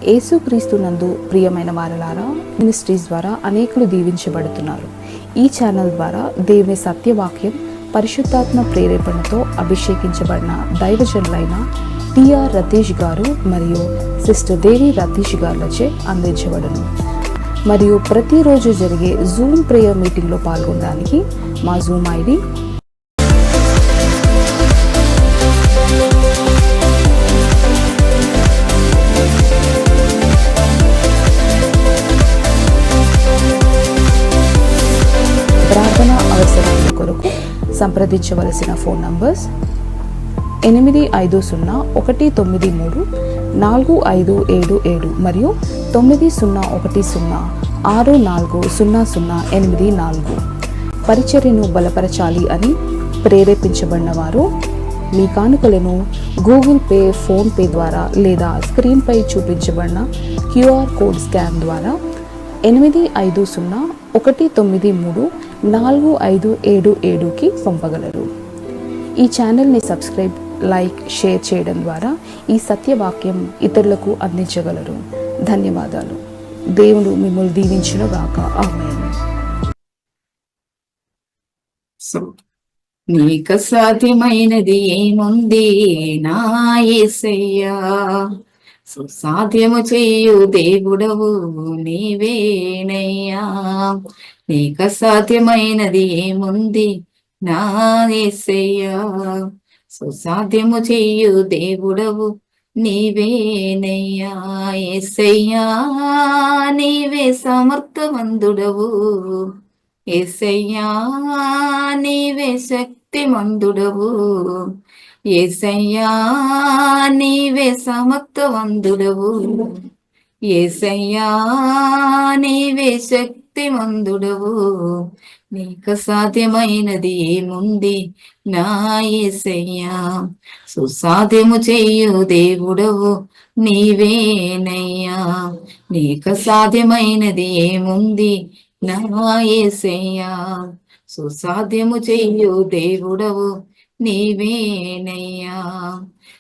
యేసుక్రీస్తునందు ప్రియమైన వారలారా, మినిస్ట్రీస్ ద్వారా అనేకులు దీవించబడుతున్నారు. ఈ ఛానల్ ద్వారా దేవుని సత్యవాక్యం పరిశుద్ధాత్మ ప్రేరేపణతో అభిషేకించబడిన దైవజనులైన టిఆర్ రతీష్ గారు మరియు సిస్టర్ దేవి రతీష్ గారులచే అందించబడును. మరియు ప్రతిరోజు జరిగే జూమ్ ప్రేయర్ మీటింగ్లో పాల్గొనడానికి మా జూమ్ ఐడి ప్రార్థన అవసరాల కొరకు సంప్రదించవలసిన ఫోన్ నంబర్స్ 8501934577 మరియు 9010640084. పరిచర్యను బలపరచాలి అని ప్రేరేపించబడిన వారు మీ కానుకలను గూగుల్ పే, ఫోన్ పే ద్వారా లేదా స్క్రీన్పై చూపించబడిన క్యూఆర్ కోడ్ స్కాన్ ద్వారా 8501934577కి పంపగలరు. ఈ ఛానల్ని సబ్స్క్రైబ్, లైక్, షేర్ చేయడం ద్వారా ఈ సత్యవాక్యం ఇతరులకు అందించగలరు. ధన్యవాదాలు. దేవుడు మిమ్మల్ని దీవించునుగాక. ఆమేన్. నీకు సాధ్యమైనది ఏముంది నా యేసయ్యా, సుసాధ్యము చేయు దేవుడవు నీవేనయ్యా. నీకు సాధ్యమైనది ఏముంది నా యేసయ్యా, సుసాధ్యము చేయు దేవుడవు నీవేనయ్యా. యేసయ్యా నీవే సమర్థవంతుడవు, యేసయ్యా నీవే శక్తిమంతుడవు, యేసయ్యా నీవే సమర్థవంతుడవు, యేసయ్యా నీవే శక్తిమంతుడవు. నీకు సాధ్యమైనది ఏముంది నా యేసయ్యా, సుసాధ్యము చేయు దేవుడవు నీవేనయ్యా. నీకు సాధ్యమైనది ఏముంది నా యేసయ్యా, సుసాధ్యము చేయు దేవుడవు నీవేనయ్యా.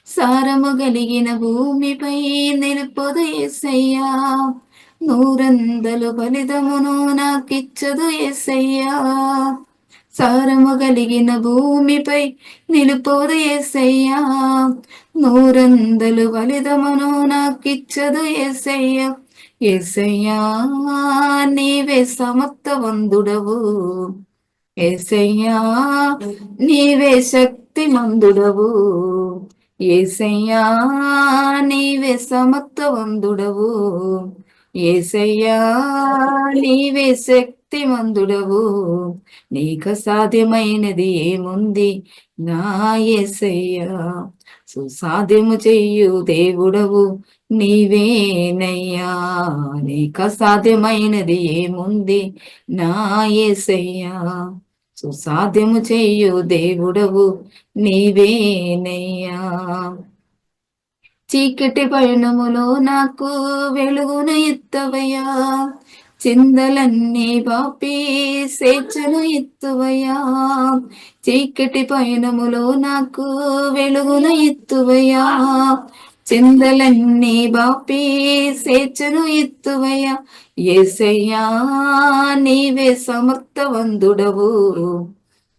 సారము కలిగిన భూమిపై నిలుపుదు యేసయ్యా, నూరందలు ఫలితమును నాకిచ్చదు యేసయ్యా. సారము కలిగిన భూమిపై నిలుపుదు యేసయ్యా, నూరందలు ఫలితమును నాకిచ్చదు యేసయ్యా. యేసయ్యా నీవే సమర్థవంతుడవు, యేసయ్యా నీవే శక్తిమంతుడవు, యేసయ్యా నీవే సమర్థవంతుడవు, యేసయ్యా నీవే శక్తిమంతుడవు. నీకు సాధ్యమైనది ఏముంది నా యేసయ్యా, సుసాధ్యము చెయ్యు దేవుడవు నీవేనయ్యా. నీకు సాధ్యమైనది ఏముంది నా యేసయ్యా, సుసాధ్యము చెయ్యు దేవుడవు నీవేనయ్యా. చీకటి పయనములో నాకు వెలుగును ఇత్తవయ్యా, చిందలన్నీ బాపి స్వేచ్ఛను ఇత్తువయ్యా. చీకటి పయనములో నాకు వెలుగును ఇత్తువయ్యా, చిందలన్నీ బాపి స్వేచ్ఛను ఇత్తువయ్యా. యేసయ్యా నీవే సమర్థవంతుడవు,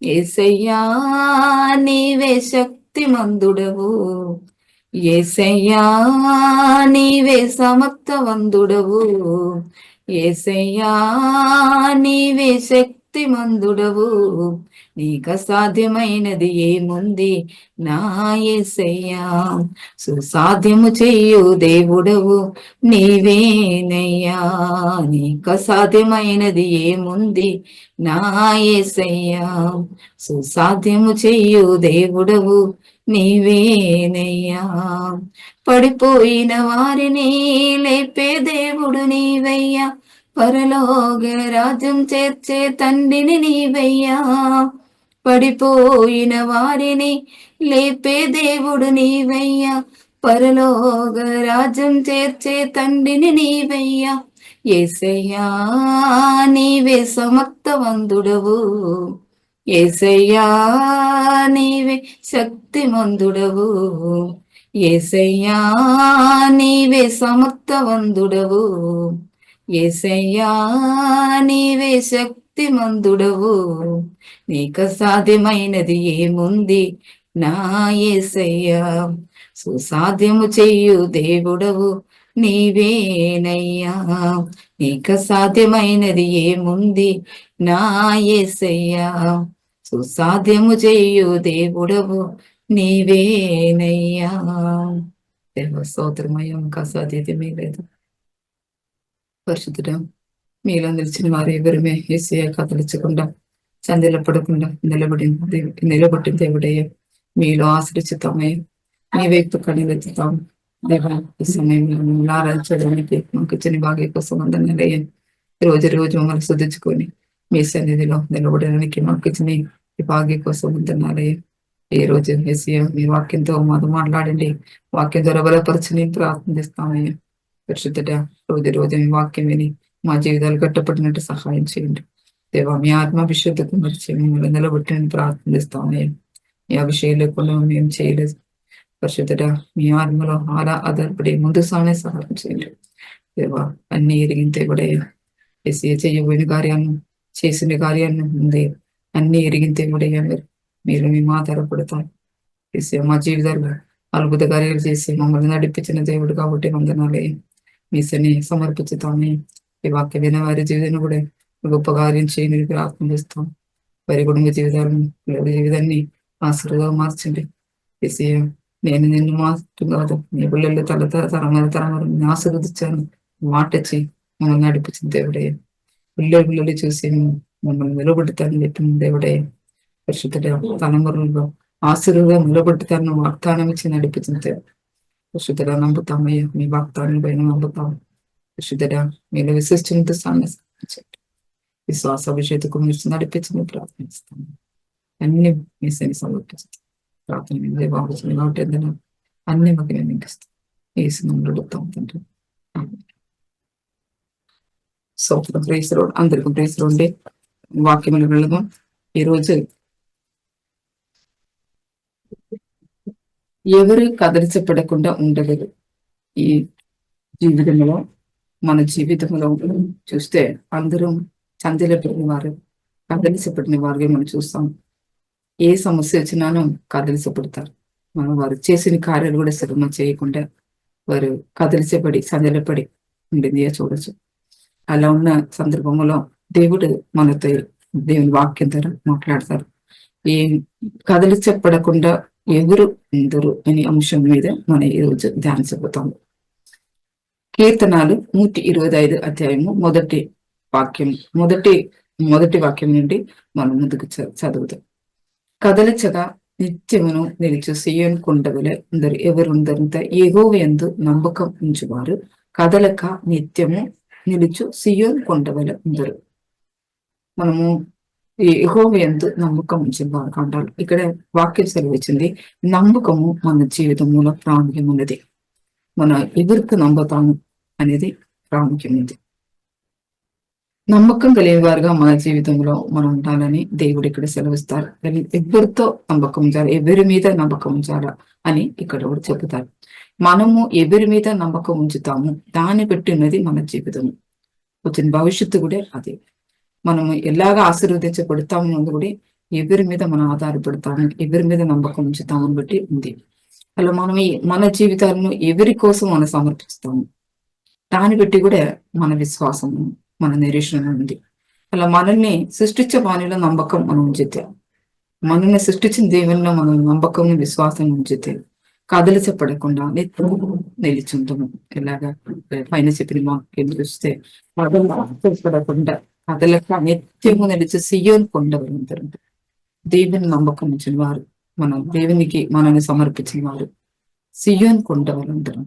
యేసయ్యా నీవే శక్తిమంతుడవు, యేసయ్యా నీవే సమర్థవంతుడవు, యేసయ్యా నీవే శక్తిమంతుడవు. నీకు సాధ్యమైనది ఏముంది నా యేసయ్యా, సుసాధ్యము చేయు దేవుడవు నీవేనయ్యా. నీకు సాధ్యమైనది ఏముంది నా యేసయ్యా, సుసాధ్యము చేయు దేవుడవు నీవేనయ్యా. పడిపోయిన వారిని లేపే దేవుడు నీవయ్యా, పరలోక రాజ్యం చేర్చే తండ్రిని నీవయ్యా. పడిపోయిన వారిని లేపే దేవుడు నీవయ్యా, పరలోక రాజ్యం చేర్చే తండ్రిని నీవయ్యా. యేసయ్యా నీవే సమర్థవంతుడవు, యేసయ్యా నీవే శక్తిమంతుడవు, యేసయ్యా నీవే సమర్థవంతుడవు, యేసయ్యా నీవే శక్తిమంతుడవు, నీకు సాధ్యమైనది ఏముంది నా యేసయ్యా, సుసాధ్యము చెయ్యు దేవుడవు నీవేనయ్యా, నీకు సాధ్యమైనది ఏముంది నా యేసయ్యా, సుసాధ్యము చెయ్యు దేవుడవు నీవేనయ్యా. దేవ స్తోత్రమయ్యా, ఇంకా సాధ్యతమే లేదు. పరిశుద్ధుడా, మీలో నిలిచిన వారు ఎవరిమే యేసయ్య కదలించకుండా చందెల పడకుండా నిలబట్టిన దేవుడయ్యా, మీలో ఆశ్రయిస్తామయ్యా, మీ వైపు కనులెత్తుతాం దేవా. ఈ సమయంలో మమ్మల్ని ఆరాధించడానికి మాకు ఇచ్చిన భాగ్య కోసం అందరినయ్యా, రోజు రోజు మమ్మల్ని శుద్ధించుకొని మీ సన్నిధిలో నిలబడడానికి మాకు ఇచ్చిన ఈ భాగ్య కోసం ఉంటున్నారయ్యా. ఈ రోజు యేసయ్య మీ వాక్యంతో మాతో మాట్లాడండి, వాక్యం ద్వారా బలపరచని ప్రార్థిస్తామయ్యా. పరిశుద్ధుడా, రోజు రోజు మీ వాక్యం విని మా జీవితాలు కట్టపడినట్టు సహాయం చేయండి దేవా. మీ ఆత్మ విశుద్ధకు మరిచి మిమ్మల్ని నిలబెట్టని ప్రార్థిస్తామయ్యా. ఈ అభిషేకం లేకుండా మేము చేయలేదు. పరిశుద్ధుడా, మీ ఆత్మలో ఆధారపడి ముందు సానే సహాయం చేయండి దేవా. అన్ని ఎరిగితే కూడా యేసయ్య చేయబోయిన కార్యాలను చేసిన కార్యాలను ముందే అన్ని ఎరిగితే కూడా మీరు మేము ఆధారపడతాం యేసయ్య. మా జీవితాల్లో అద్భుత కార్యాలు చేసి మమ్మల్ని నడిపించిన దేవుడు కాబట్టి వందనాలే. మీ సన్ని సమర్పించుతామే. ఈ వాక్య విన వారి జీవితాన్ని కూడా గొప్ప కార్యం చేయని ప్రార్థిస్తాం. వారి కుటుంబ జీవితాలను జీవితాన్ని ఆశీర్వాదంగా మార్చండి యేసయ్య. నేను నిన్ను మాత్రం కాదు, నీ పిల్లలు తరమని ఆశీర్వదించాను మాటచ్చి మమ్మల్ని నడిపించిన దేవుడే. పిల్లలు చూసి మమ్మల్ని నిలబెడతానని చెప్పిన దేవుడే. పరిశుద్ధుడ, తలమురులో ఆశీర్వాదం నిలబెడతాను వాగ్దానం ఇచ్చి నడిపించిన దేవుడు. పరిశుద్ధుడ, నమ్ముతామయ్యా, మీ వాగ్దానం పైన నమ్ముతాం. పరిశుద్ధుడ, మీరు విశ్వసించండి, విశ్వాస అభిషేకకు మీరు నడిపించని ప్రార్థిస్తాము. అన్ని మీ సన్ని సమర్పిస్తాం. ప్రార్థన బాగుంది కాబట్టి అన్ని మాకు నేను ఇంకిస్తాను. అడుగుతాం తండ్రి. సోదరం ప్రేస్ రోడ్ అందరికీ ప్రేస్ రోడ్డే వాక్యములు వెళ్ళదాం. ఈరోజు ఎవరు కదలించబడకుండా ఉండగలరు. ఈ జీవితంలో మన జీవితంలో చూస్తే అందరూ చందెలపడిన వారు, కదలించబడిన వారుగా మనం చూస్తాం. ఏ సమస్య వచ్చినానో కదలించబడతారు. మనం వారు చేసిన కార్యాలు కూడా శ్రమ చేయకుండా వారు కదలించబడి సందలపడి ఉండింది చూడొచ్చు. అలా ఉన్న సందర్భంలో దేవుడు మనతో దేవుని వాక్యం ద్వారా మాట్లాడతారు. ఏ కదలించబడకుండా ఎవరు అందరు అనే అంశం మీద మనం ఈరోజు ధ్యానించబోతాము. కీర్తనాలు 125 అధ్యాయము మొదటి వాక్యం నుండి మనం ముందుకు చదువుతాం. కదలిచగా నిత్యమును నిలిచు సియోను కొండవలె అందరు ఎవరుందరంత యెహోవా యందు నమ్మకం ఉంచువారు కదలక నిత్యము నిలుచు సియోను కొండవలె అందరు. మనము యెహోవా యందు నమ్మకం ఉంచేవారు అంటారు. ఇక్కడ వాక్యం సెలవిచ్చింది, నమ్మకము మన జీవితంలో ప్రాముఖ్యం ఉన్నది. మన ఎవరికి నమ్ముతాము అనేది ప్రాముఖ్యం ఉంది. నమ్మకం కలిగిన వారుగా మన జీవితంలో మనం ఉండాలని దేవుడు ఇక్కడ సెలవిస్తారు. ఎవరితో నమ్మకం ఉంచాలి, ఎవరి మీద నమ్మకం ఉంచాలా అని ఇక్కడ కూడా చెబుతారు. మనము ఎవరి మీద నమ్మకం ఉంచుతాము దాన్ని బట్టి ఉన్నది మన జీవితము. వచ్చిన భవిష్యత్తు కూడా అదే. మనము ఎలాగా ఆశీర్వదించబడతాము కూడా ఎవరి మీద మనం ఆధారపడతాము, ఎవరి మీద నమ్మకం ఉంచుతామని బట్టి ఉంది. అలా మనం మన జీవితాలను ఎవరి కోసం మనం సమర్పిస్తాము దాన్ని బట్టి కూడా మన విశ్వాసము, మన నిరీక్షణ ఉంది. అలా మనల్ని సృష్టించే వాణిలో నమ్మకం మనం ఉంచితే, మనల్ని సృష్టించిన దేవుల్లో మనం నమ్మకం విశ్వాసం ఉంచితే కదలిచపడకుండా నిలిచుంటాము. ఇలాగా పైన చెప్పిన వాక్యం చూస్తే కదలపడకుండా కదలక నిత్యము నిలిచి సియోను కొండవలంటారు. దేవుని నమ్మకం ఉంచిన వారు, మనం దేవునికి మనల్ని సమర్పించిన వారు సియోను కొండవలంటారు.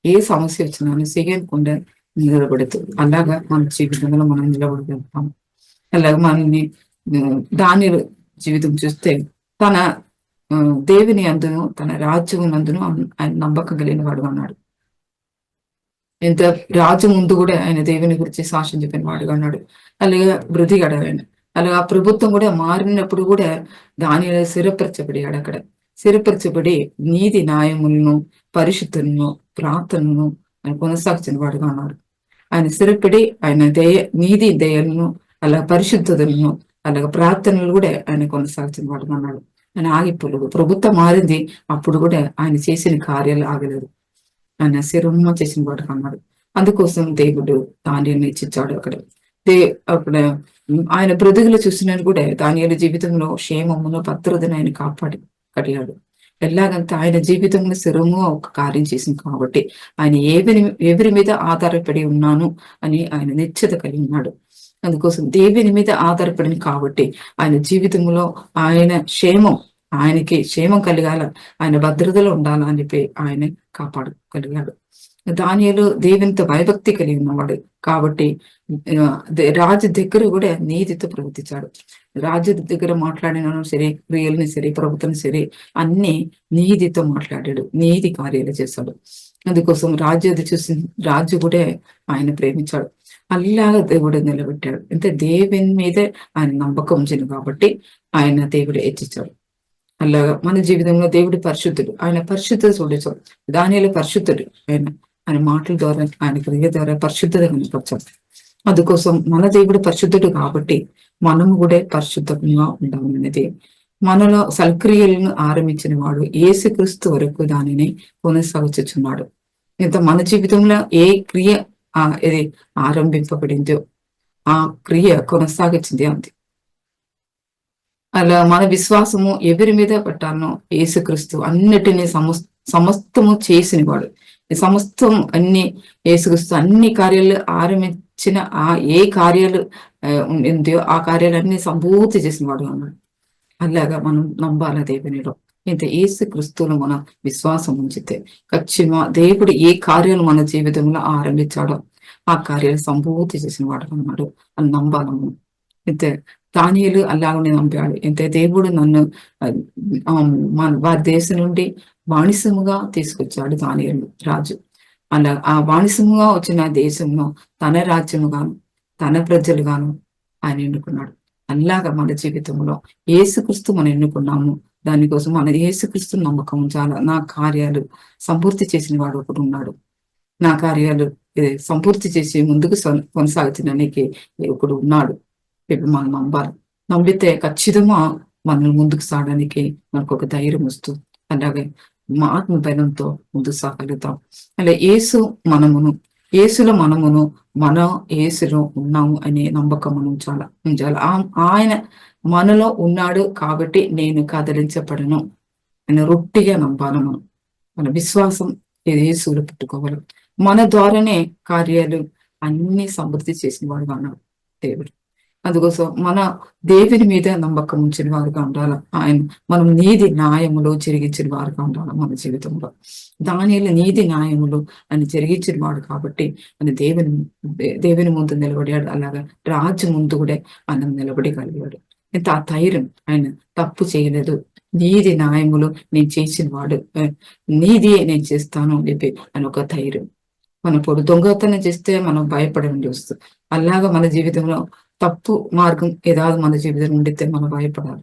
ఏ సమస్య వచ్చినా సియోను కొండ నిలబడుతూ అలాగా మన జీవితంలో మనం నిలబడగలుగుతాం. అలాగే మనల్ని దాని జీవితం చూస్తే తన దేవుని అందును తన రాజ్యం నందును ఆయన నమ్మకం కలిగిన వాడు అన్నాడు. ఎంత రాజు ముందు కూడా ఆయన దేవుని గురించి సాక్ష్యం చెప్పిన వాడుగా అన్నాడు. అలాగే వృద్ధిగాడు ఆయన. అలాగే ఆ ప్రభుత్వం కూడా మారినప్పుడు కూడా దాని స్థిరపరచబడియాడు. అక్కడ స్థిరపరచబడి నీతి న్యాయములను పరిశుద్ధులను ప్రార్థనను ఆయన కొనసాగించిన వాడుగా ఉన్నాడు. ఆయన స్థిరపడి ఆయన నీతి దయలను అలా పరిశుద్ధతలను అలాగ ప్రార్థనలు కూడా ఆయన కొనసాగించిన వాడుగా ఉన్నాడు. ఆయన ఆగిపోలేదు. ప్రభుత్వం మారింది, అప్పుడు కూడా ఆయన చేసిన కార్యాలు ఆగలేదు. ఆయన శిరమ్మ చేసిన వాడుగా ఉన్నాడు. అందుకోసం దేవుడు దానిని ఇచ్చించాడు. అక్కడ ఆయన బ్రతుకులు చూసినట్టు కూడా దానియేలు జీవితంలో క్షేమమును భద్రతను ఆయన కడిగాడు. ఎలాగంటే ఆయన జీవితంలో స్థిరముగా ఒక కార్యం చేసింది కాబట్టి ఆయన ఎవరి మీద ఆధారపడి ఉన్నాను అని ఆయన నిశ్చత కలిగి ఉన్నాడు. అందుకోసం దేవుని మీద ఆధారపడింది కాబట్టి ఆయన జీవితంలో ఆయన ఆయనకి క్షేమం కలిగాల, ఆయన భద్రతలో ఉండాలా అని చెప్పి ఆయన కాపాడగలిగాడు. దానియేలు దేవునితో భయభక్తి కలిగి ఉన్నవాడు కాబట్టి రాజు దగ్గర కూడా నీతితో ప్రవర్తించాడు. రాజు దగ్గర మాట్లాడిన సరే, క్రియల్ని సరే, ప్రభుత్వం సరే అన్ని నీతితో మాట్లాడాడు, నీతి కార్యాలు చేశాడు. అందుకోసం రాజు అది చూసి రాజు కూడా ఆయన ప్రేమించాడు. అలాగా దేవుడు నిలబెట్టాడు. అంటే దేవుని మీదే ఆయన నమ్మకం ఉంచింది కాబట్టి ఆయన దేవుడు హెచ్చించాడు. అలాగా మన జీవితంలో దేవుడు పరిశుద్ధుడు, ఆయన పరిశుద్ధత చూడొచ్చు. దానియేలు పరిశుద్ధుడు, ఆయన మాటల ద్వారా ఆయన క్రియ ద్వారా పరిశుద్ధత కనపరచాలి. అందుకోసం మన దేవుడు పరిశుద్ధుడు కాబట్టి మనము కూడా పరిశుద్ధంగా ఉండాలనేది. మనలో సల్క్రియలను ఆరంభించిన వాడు యేసుక్రీస్తు వరకు దానిని కొనసాగించుచున్నాడు. ఇంత మన జీవితంలో ఏ క్రియ ఇది ఆరంభింపబడిందో ఆ క్రియ కొనసాగించింది అంతే. అలా మన విశ్వాసము ఎవరి మీద పెట్టాలనో యేసుక్రీస్తు అన్నిటినీ సమస్తము చేసిన వాడు. సమస్తం అన్ని యేసుక్రీస్తు అన్ని కార్యాలు ఆరంభించిన ఏ కార్యాలు ఉందో ఆ కార్యాలన్నీ సంపూర్తి చేసిన వాడు అన్నాడు. అలాగా మనం నమ్మాల దేవునిలో. ఇంత యేసుక్రీస్తులో మన విశ్వాసం ఉంచితే ఖచ్చితంగా దేవుడు ఏ కార్యాలు మన జీవితంలో ఆరంభించాడో ఆ కార్యాలు సంపూర్తి చేసిన వాడు అన్నాడు అని నమ్మాలము. అయితే దానియేలు అలాగనే నమ్మాడు. అయితే దేవుడు నన్ను వారి దేశం నుండి బానిసముగా తీసుకొచ్చాడు దానియేలు రాజు. అలా ఆ బానిసముగా వచ్చిన దేశంలో తన రాజ్యముగాను తన ప్రజలుగాను ఆయన ఎన్నుకున్నాడు. అలాగా మన జీవితంలో యేసుక్రీస్తు మనం ఎన్నుకున్నాము. దానికోసం మన యేసుక్రీస్తు నమ్మకం ఉంచాలి. నా కార్యాలు సంపూర్తి చేసిన వాడు ఒకడు ఉన్నాడు. నా కార్యాలు సంపూర్తి చేసి ముందుకు కొనసాగుతున్నానికి ఒకడు ఉన్నాడు. ఇప్పుడు మనం నమ్మాలి. నమ్మితే ఖచ్చితంగా మనం ముందుకు సాగడానికి మనకు ఒక ధైర్యం వస్తుంది. అలాగే మా ఆత్మ బలంతో ముందుకు సాగలుగుతాం. అలా యేసులో మనమును మన యేసులో ఉన్నాము అనే నమ్మకం మనం ఉంచాలి. ఆయన మనలో ఉన్నాడు కాబట్టి నేను కదిలించబడను అని రొట్టిగా నమ్మాలి. మన విశ్వాసం యేసులో పెట్టుకోవాలి. మన ద్వారానే కార్యాలు అన్ని సమృద్ధి చేసిన వాడుగా ఉన్నాడు దేవుడు. అందుకోసం మన దేవుని మీద నమ్మకం ఉంచిన వారుగా ఉండాలి. మనం నీతి న్యాయములు జరిగించిన వారుగా ఉండాలి మన జీవితంలో. దానియేలు నీతి న్యాయములు అని జరిగించిన వాడు కాబట్టి ఆయన దేవుని ముందు నిలబడాడు. అలాగా రాజు ముందు కూడా ఆయన నిలబడగలిగాడు. ఇంత ఆ ధైర్యం, ఆయన తప్పు చేయలేదు, నీతి న్యాయములు నేను చేసిన వాడు, నీతియే నేను చేస్తాను అని చెప్పి అని ఒక ధైర్యం. మనం ఇప్పుడు దొంగతనం చేస్తే మనం భయపడండి వస్తుంది. అలాగా మన జీవితంలో తప్పు మార్గం ఏదాది మన జీవితం ఉండితే మనం భయపడాలి.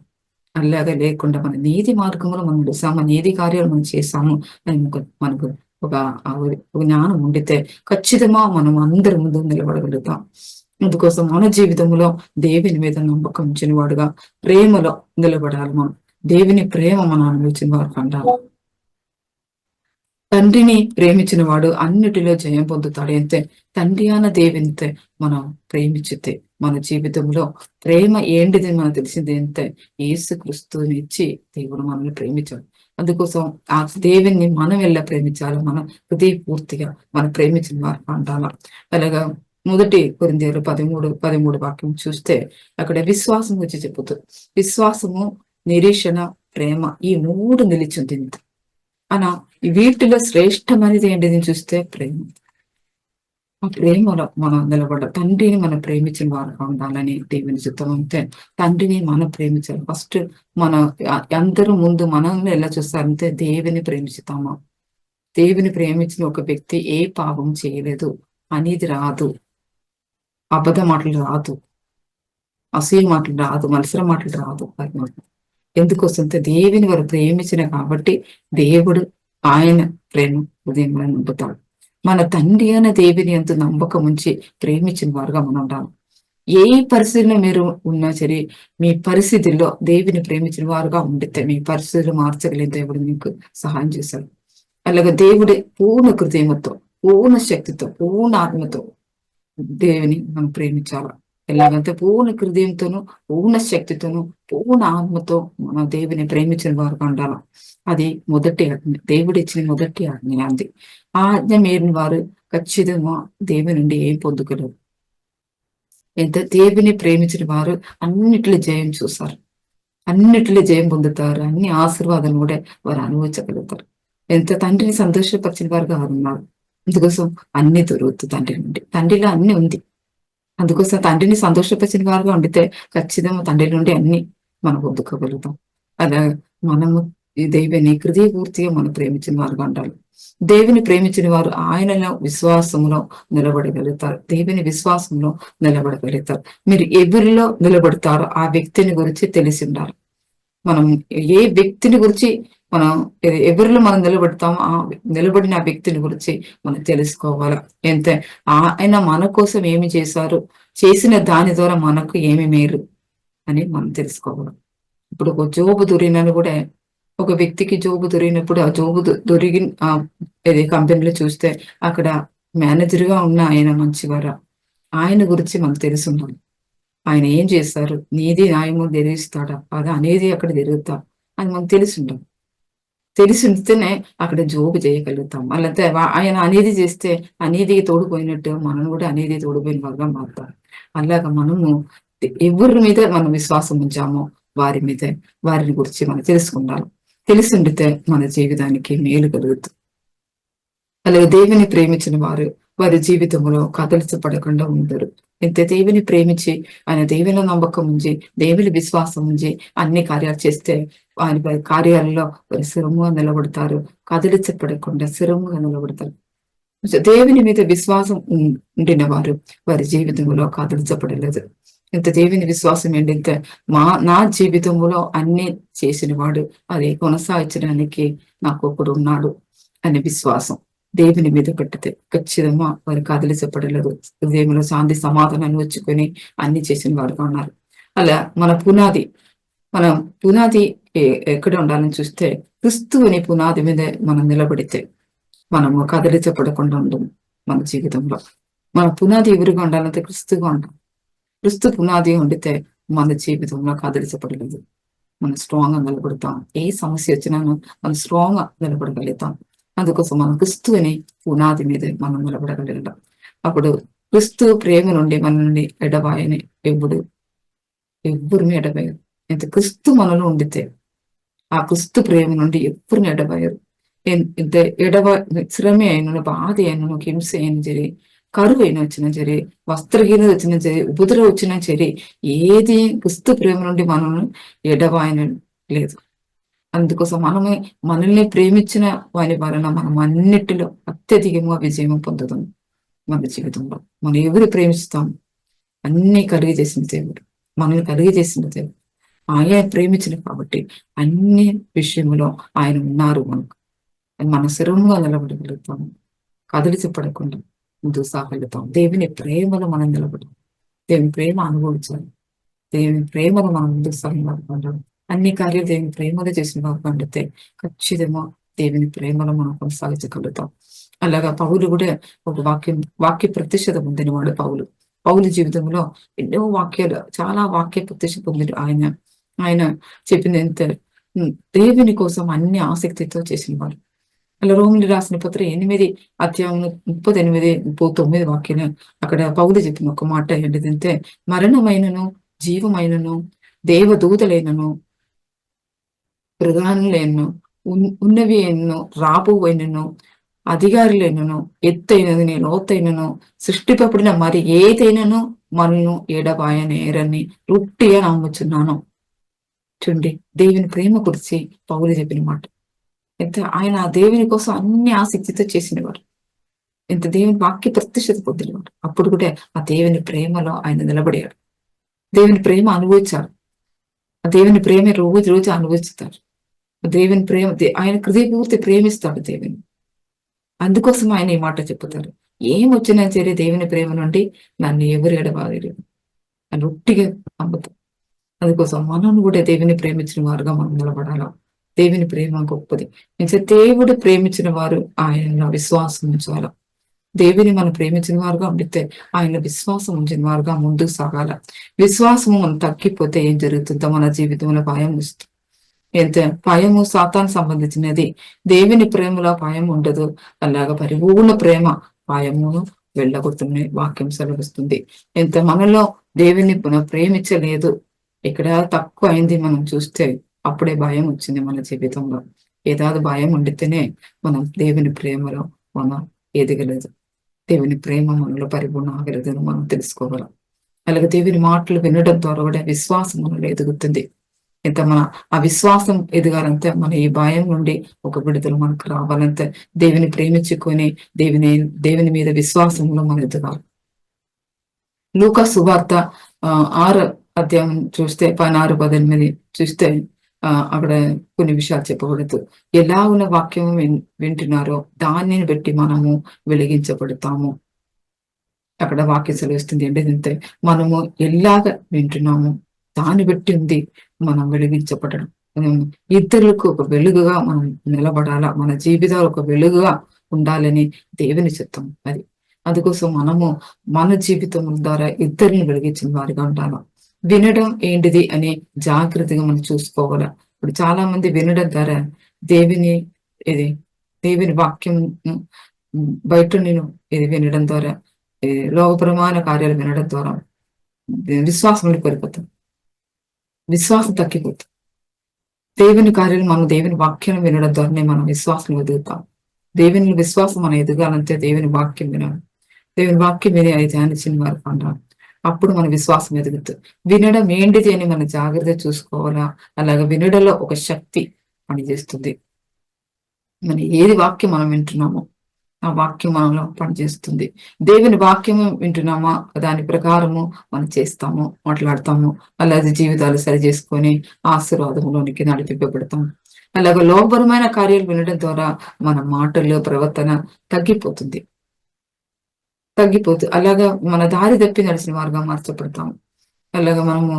అలాగే లేకుండా మన నీతి మార్గంలో మనం నడుస్తాము, నీతి కార్యాలు మనం చేస్తాము అని మనకు ఒక జ్ఞానం ఉండితే ఖచ్చితంగా మనం అందరి ముందు నిలబడగలుగుతాం. అందుకోసం మన జీవితంలో దేవుని మీద నమ్మకం ఉంచిన వాడుగా ప్రేమలో నిలబడాలి. మనం దేవుని ప్రేమ మనం అనుభవించిన వారు అంటారు. తండ్రిని ప్రేమించిన వాడు అన్నిటిలో జయం పొందుతాడు. అయితే తండ్రి అన్న దేవునితే మనం ప్రేమించితే మన జీవితంలో ప్రేమ ఏంటిది మనకు తెలిసింది ఏంటే యేసుక్రీస్తుని ఇచ్చి దేవుడు మనల్ని ప్రేమించాడు. అందుకోసం ఆ దేవుని మనం ఎలా ప్రేమించాలో మనం హృదయపూర్తిగా మనం ప్రేమించిన వారు అంటారు. అలాగా 1 కొరింథీయులు 13 వాక్యం చూస్తే అక్కడ విశ్వాసం గురించి చెబుతుంది. విశ్వాసము, నిరీక్షణ, ప్రేమ ఈ 3 నిలిచింది. అలా వీటిలో శ్రేష్టమైనది ఏంటిది చూస్తే ప్రేమ. ఆ ప్రేమలో మనం నిలబడ తండ్రిని మనం ప్రేమించిన వారుగా ఉండాలని దేవుని చిత్తం. అంతే తండ్రిని మనం ప్రేమించాలి. ఫస్ట్ మన అందరూ ముందు మనల్ని ఎలా చూస్తారంటే దేవుని ప్రేమించుతామా. దేవుని ప్రేమించిన ఒక వ్యక్తి ఏ పాపం చేయలేదు, అనేది రాదు, అబద్ధ మాటలు రాదు, అసూయ మాటలు రాదు, మత్సర మాటలు రాదు. ఎందుకోసం దేవుని వారు ప్రేమించిన కాబట్టి దేవుడు ఆయన ప్రేమ హృదయంలో నింపుతాడు. మన తండ్రి అయిన దేవుని ఎంతో నమ్మకం ఉంచి ప్రేమించిన వారుగా మనం ఉండాలి. ఏ పరిస్థితిలో మీరు ఉన్నా సరే, మీ పరిస్థితుల్లో దేవుని ప్రేమించిన వారుగా ఉండితే మీ పరిస్థితులు మార్చగలిగిన దేవుడు మీకు సహాయం చేశాడు. అలాగే దేవుడి పూర్ణ హృదయంతో, పూర్ణ శక్తితో, పూర్ణ ఆత్మతో దేవుని మనం ప్రేమించాలి. ఎలాగంటే పూర్ణ హృదయంతోనూ, పూర్ణ శక్తితోనూ, పూర్ణ ఆత్మతో మనం దేవుని ప్రేమించిన వారుగా ఉండాలి. అది మొదటి ఆజ్ఞ, దేవుడు ఇచ్చిన మొదటి ఆజ్ఞ. అది ఆ ఆజ్ఞ మీరిన వారు ఖచ్చితంగా దేవుని నుండి ఏం పొందుకోలేరు. ఎంత దేవుని ప్రేమించిన వారు అన్నిటిలో జయం చూస్తారు, అన్నిటిలో జయం పొందుతారు, అన్ని ఆశీర్వాదాలు కూడా వారు అనుభవించగలుగుతారు. ఎంత తండ్రిని సంతోషపరిచిన వారుగా ఉన్నారు. అందుకోసం అన్ని దొరుకుతుంది తండ్రి నుండి. తండ్రిలో అన్ని ఉంది. అందుకోసం తండ్రిని సంతోషపరిచిన వారుగా ఉండితే ఖచ్చితంగా తండ్రి నుండి అన్ని మనం పొందుకోగలుగుతాం. అలా మనము ఈ దేవుని హృదయపూర్తిగా మనం ప్రేమించిన వారుగా ఉండాలి. దేవుని ప్రేమించిన వారు ఆయనలో విశ్వాసంలో నిలబడగలుగుతారు. దేవుని విశ్వాసంలో నిలబడగలుగుతారు. మీరు ఎవరిలో నిలబడతారో ఆ వ్యక్తిని గురించి తెలిసి ఉండాలి. మనం ఏ వ్యక్తిని గురించి మనం ఎవరిలో మనం నిలబడతామో ఆ నిలబడిన ఆ వ్యక్తిని గురించి మనం తెలుసుకోవాలి. ఎంత ఆయన మన కోసం ఏమి చేశారు, చేసిన దాని ద్వారా మనకు ఏమి మేలు అని మనం తెలుసుకోవాలి. ఇప్పుడు ఒక జోబు దొరికినని కూడా, ఒక వ్యక్తికి జోబు దొరికినప్పుడు ఆ జోబు దొరికిన కంపెనీలో చూస్తే అక్కడ మేనేజర్ గా ఉన్న ఆయన మంచివారా, ఆయన గురించి మనకు తెలిసి ఉండాలి. ఆయన ఏం చేస్తారు, నీది న్యాయము జరిగిస్తాడా, అది అనేది అక్కడ జరుగుతా అని మనకు తెలిసి ఉండాలి. తెలిసి ఉంటేనే అక్కడ జోబు చేయగలుగుతాం. అలాగే ఆయన అనేది చేస్తే అనేది తోడిపోయినట్టు మనం కూడా అనేది తోడిపోయిన వారుగా మారుతాం. అలాగా మనము ఎవరి మీద మనం విశ్వాసం ఉంచామో వారిని గురించి మనం తెలుసుకుంటాం. తెలిసి ఉండితే మన జీవితానికి మేలు కలుగుతుంది. అలాగే దేవుని ప్రేమించిన వారి జీవితంలో కదలించబడకుండా ఉంటారు. ఎంత దేవుని ప్రేమించి ఆయన దేవుని నమ్మకం ఉంచి దేవుని విశ్వాసం ఉంచి అన్ని కార్యాలు చేస్తే వారి కార్యాలలో వారి స్థిరముగా నిలబడతారు. కదలించబడకుండా స్థిరముగా నిలబడతారు. దేవుని మీద విశ్వాసం ఉండిన వారి జీవితంలో కదలించబడలేదు. ఇంత దేవుని విశ్వాసం ఏంటంటే నా జీవితంలో అన్ని చేసిన వాడు అది కొనసాగించడానికి నాకు ఒకడు ఉన్నాడు అనే విశ్వాసం దేవుని మీద పెట్టితే ఖచ్చితంగా వారు కదిలించబడలేదు. హృదయంలో శాంతి సమాధానాన్ని వచ్చుకొని అన్ని చేసిన వారుగా ఉన్నారు. అలా మన పునాది ఎక్కడ ఉండాలని చూస్తే క్రిస్తువుని పునాది మీద మనం నిలబడితే మనము కదిలించబడకుండా ఉండము. మన జీవితంలో మన పునాది ఎవరుగా ఉండాలంటే క్రిస్తుగా ఉండాలి. క్రిస్తు పునాది ఉండితే మన జీవితంలో కదిలించబడలేదు. మనం స్ట్రాంగ్ గా నిలబడతాం. ఏ సమస్య వచ్చినా మనం స్ట్రాంగ్ గా నిలబడగలుగుతాం. అందుకోసం మనం క్రిస్తుని పునాది మీద మనం నిలబడగలుగుతాం. అప్పుడు క్రిస్తు ప్రేమ నుండి మన నుండి ఎడబాయని ఎవ్వరిని ఎడబాయరు. ఎంత క్రిస్తు మనలో ఉండితే ఆ క్రిస్తు ప్రేమ నుండి ఎవ్వరిని ఎడబాయరు. ఎంత శ్రమ అయినను, బాధ అయినను, హింస అయిన సరే, కరువు అయినా వచ్చినా సరే, వస్త్రహీనత వచ్చినా సరే, ఉపద్రవం వచ్చినా సరే, ఏది క్రిస్తు ప్రేమ నుండి మనల్ని ఎడబాయన లేదు. అందుకోసం మనల్ని ప్రేమించిన వారి వలన మనం అన్నిటిలో అత్యధికంగా విజయం పొందుతాం. మన జీవితంలో మనం ఎవరు ప్రేమిస్తాం, అన్ని కలిగి చేసిన దేవుడు, మనల్ని కలిగి చేసిన దేవుడు. ఆయన ప్రేమించిన కాబట్టి అన్ని విషయంలో ఆయన ఉన్నారు. మన స్థిరంగా నిలబడగలుగుతాము. కదిలించబడకుండా ముందుకు సాగలుగుతాం. దేవుని ప్రేమలో మనం నిలబడాలి. దేవుని ప్రేమ అనుభవించాలి. దేవుని ప్రేమలో మనం ముందుకు సాగలుగుతాం. అన్ని కార్యాలు దేవుని ప్రేమలో చేసిన వారు పండితే ఖచ్చితంగా దేవుని ప్రేమలో మనం కొనసాగించగలుగుతాం. అలాగా పౌలు కూడా ఒక వాక్య ప్రతిష్టత పొందినవాడు. పౌలు జీవితంలో ఎన్నో వాక్యాలు, చాలా వాక్య ప్రతిష్ట పొందిన ఆయన చెప్పింది ఎంత దేవుని కోసం అన్ని ఆసక్తితో చేసిన వారు. అలా రోమిలి రాసిన పత్రిక 8 అధ్యాయం 38-39 వాక్యాలు అక్కడ పౌలు చెప్పిన ఒక మాట ఏంటిదంటే, మరణమైనను జీవమైనను దేవదూతలైనను ప్రధానులైనను ఉన్నవి ఎన్నో రాబోవైనను అధికారులైనను ఎత్తైనది లోతైనను సృష్టిపబడిన మరి ఏదైనాను మనను ఎడబాయనేరని రొట్టిగా నమ్ముచున్నాను. చూడండి, దేవుని ప్రేమ గురించి పౌలు చెప్పిన మాట. ఎంత ఆయన దేవుని కోసం అన్ని ఆసక్తితో చేసినవాడు. ఎంత దేవుని వాక్య ప్రతిష్టత పొందినవాడు. అప్పుడు కూడా ఆ దేవుని ప్రేమలో ఆయన నిలబడాడు. దేవుని ప్రేమ అనుభవించాడు. ఆ దేవుని ప్రేమ రోజు రోజు అనుభవిస్తారు. దేవుని ప్రేమ ఆయన హృదయపూర్తి ప్రేమిస్తాడు దేవుని. అందుకోసం ఆయన ఈ మాట చెప్పుతారు, ఏం వచ్చినా సరే దేవుని ప్రేమ నుండి నన్ను ఎవరు ఎడబాయలేరు అని ఒట్టిగా నమ్ముతాం. అందుకోసం మనం కూడా దేవుని ప్రేమించిన వారుగా మనం నిలబడాలా. దేవుని ప్రేమ గొప్పది. ఇంకా దేవుడు ప్రేమించిన వారు ఆయన విశ్వాసం ఉంచాల. దేవుని మనం ప్రేమించిన వారుగా ఉండితే ఆయన విశ్వాసం ఉంచిన వారుగా ముందుకు సాగాల. విశ్వాసము మనం తగ్గిపోతే ఏం జరుగుతుందో మన జీవితంలో భయం వస్తుంది. ఎంత భయము సాతాను సంబంధించినది. దేవుని ప్రేమలో భయం ఉండదు. అలాగా పరిపూర్ణ ప్రేమ భయమును వెళ్ళగొడుతున్న వాక్యం సెలవిస్తుంది. ఎంత మనలో దేవుని ప్రేమించలేదు, ఇక్కడ తక్కువ అయింది మనం చూస్తే అప్పుడే భయం వచ్చింది మన జీవితంలో. ఏదాది భయం ఉండితేనే మనం దేవుని ప్రేమలో మనం ఎదగలేదు. దేవుని ప్రేమ మనలో పరిపూర్ణ ఆగలేదని మనం తెలుసుకోగలం. అలాగే దేవుని మాటలు వినడం ద్వారా కూడా విశ్వాసం మనలో ఎదుగుతుంది. ఎంత మన ఆ విశ్వాసం ఎదగాలంటే మన ఈ భయం నుండి ఒక విడుదల మనకు రావాలంటే దేవుని ప్రేమించుకొని దేవుని మీద విశ్వాసంలో మనం ఎదగాలి. లూకా సువార్త 6 అధ్యాయం చూస్తే 16-18 చూస్తే అక్కడ కొన్ని విషయాలు చెప్పబడదు. ఎలా ఉన్న వాక్యం వింటున్నారో దానిని బట్టి మనము వెలిగించబడతాము. అక్కడ వాక్యం సెలవిస్తుంది ఏంటంటే మనము ఎలాగ వింటున్నాము దాన్ని బట్టి ఉంది మనం వెలిగించబడడం. ఇతరులకు ఒక వెలుగుగా మనం నిలబడాలా. మన జీవితాలు ఒక వెలుగుగా ఉండాలని దేవుని చిత్తం అది. అందుకోసం మనము మన జీవితం ద్వారా ఇద్దరిని వెలిగించిన వారిగా ఉండాలి. వినడం ఏంటిది అని జాగ్రత్తగా మనం చూసుకోవాలి. ఇప్పుడు చాలా మంది వినడం ద్వారా దేవుని వాక్యం బయట నేను ఇది వినడం ద్వారా లోకప్రమాణ కార్యాలు వినడం ద్వారా విశ్వాసం కోల్పోతాం, విశ్వాసం తగ్గిపోతాం. దేవుని కార్యాలు మనం దేవుని వాక్యం వినడం ద్వారానే మనం విశ్వాసం ఎదుగుతాం. దేవుని విశ్వాసం మనం ఎదగాలంటే దేవుని వాక్యం వినాలి. దేవుని వాక్యం విని అది ధ్యానించిన వారు అంటారు. అప్పుడు మన విశ్వాసం ఎదుగుతుంది. వినడం ఏంటిది అని మనం జాగ్రత్త చూసుకోవాలా. అలాగే వినడంలో ఒక శక్తి పనిచేస్తుంది. మన ఏది వాక్యం మనం వింటున్నామో ఆ వాక్యం మనలో పనిచేస్తుంది. దేవుని వాక్యము వింటున్నామా దాని ప్రకారము మనం చేస్తాము, మాట్లాడతాము. అలాగే జీవితాలు సరి చేసుకొని ఆశీర్వాదంలోనికి నడిపింపబడతాం. అలాగే లోకపరమైన కార్యాలు వినడం ద్వారా మన మాటలు ప్రవర్తన తగ్గిపోతుంది. అలాగా మన దారి తప్పి నడిచిన వారుగా మార్చబడతాము. అలాగా మనము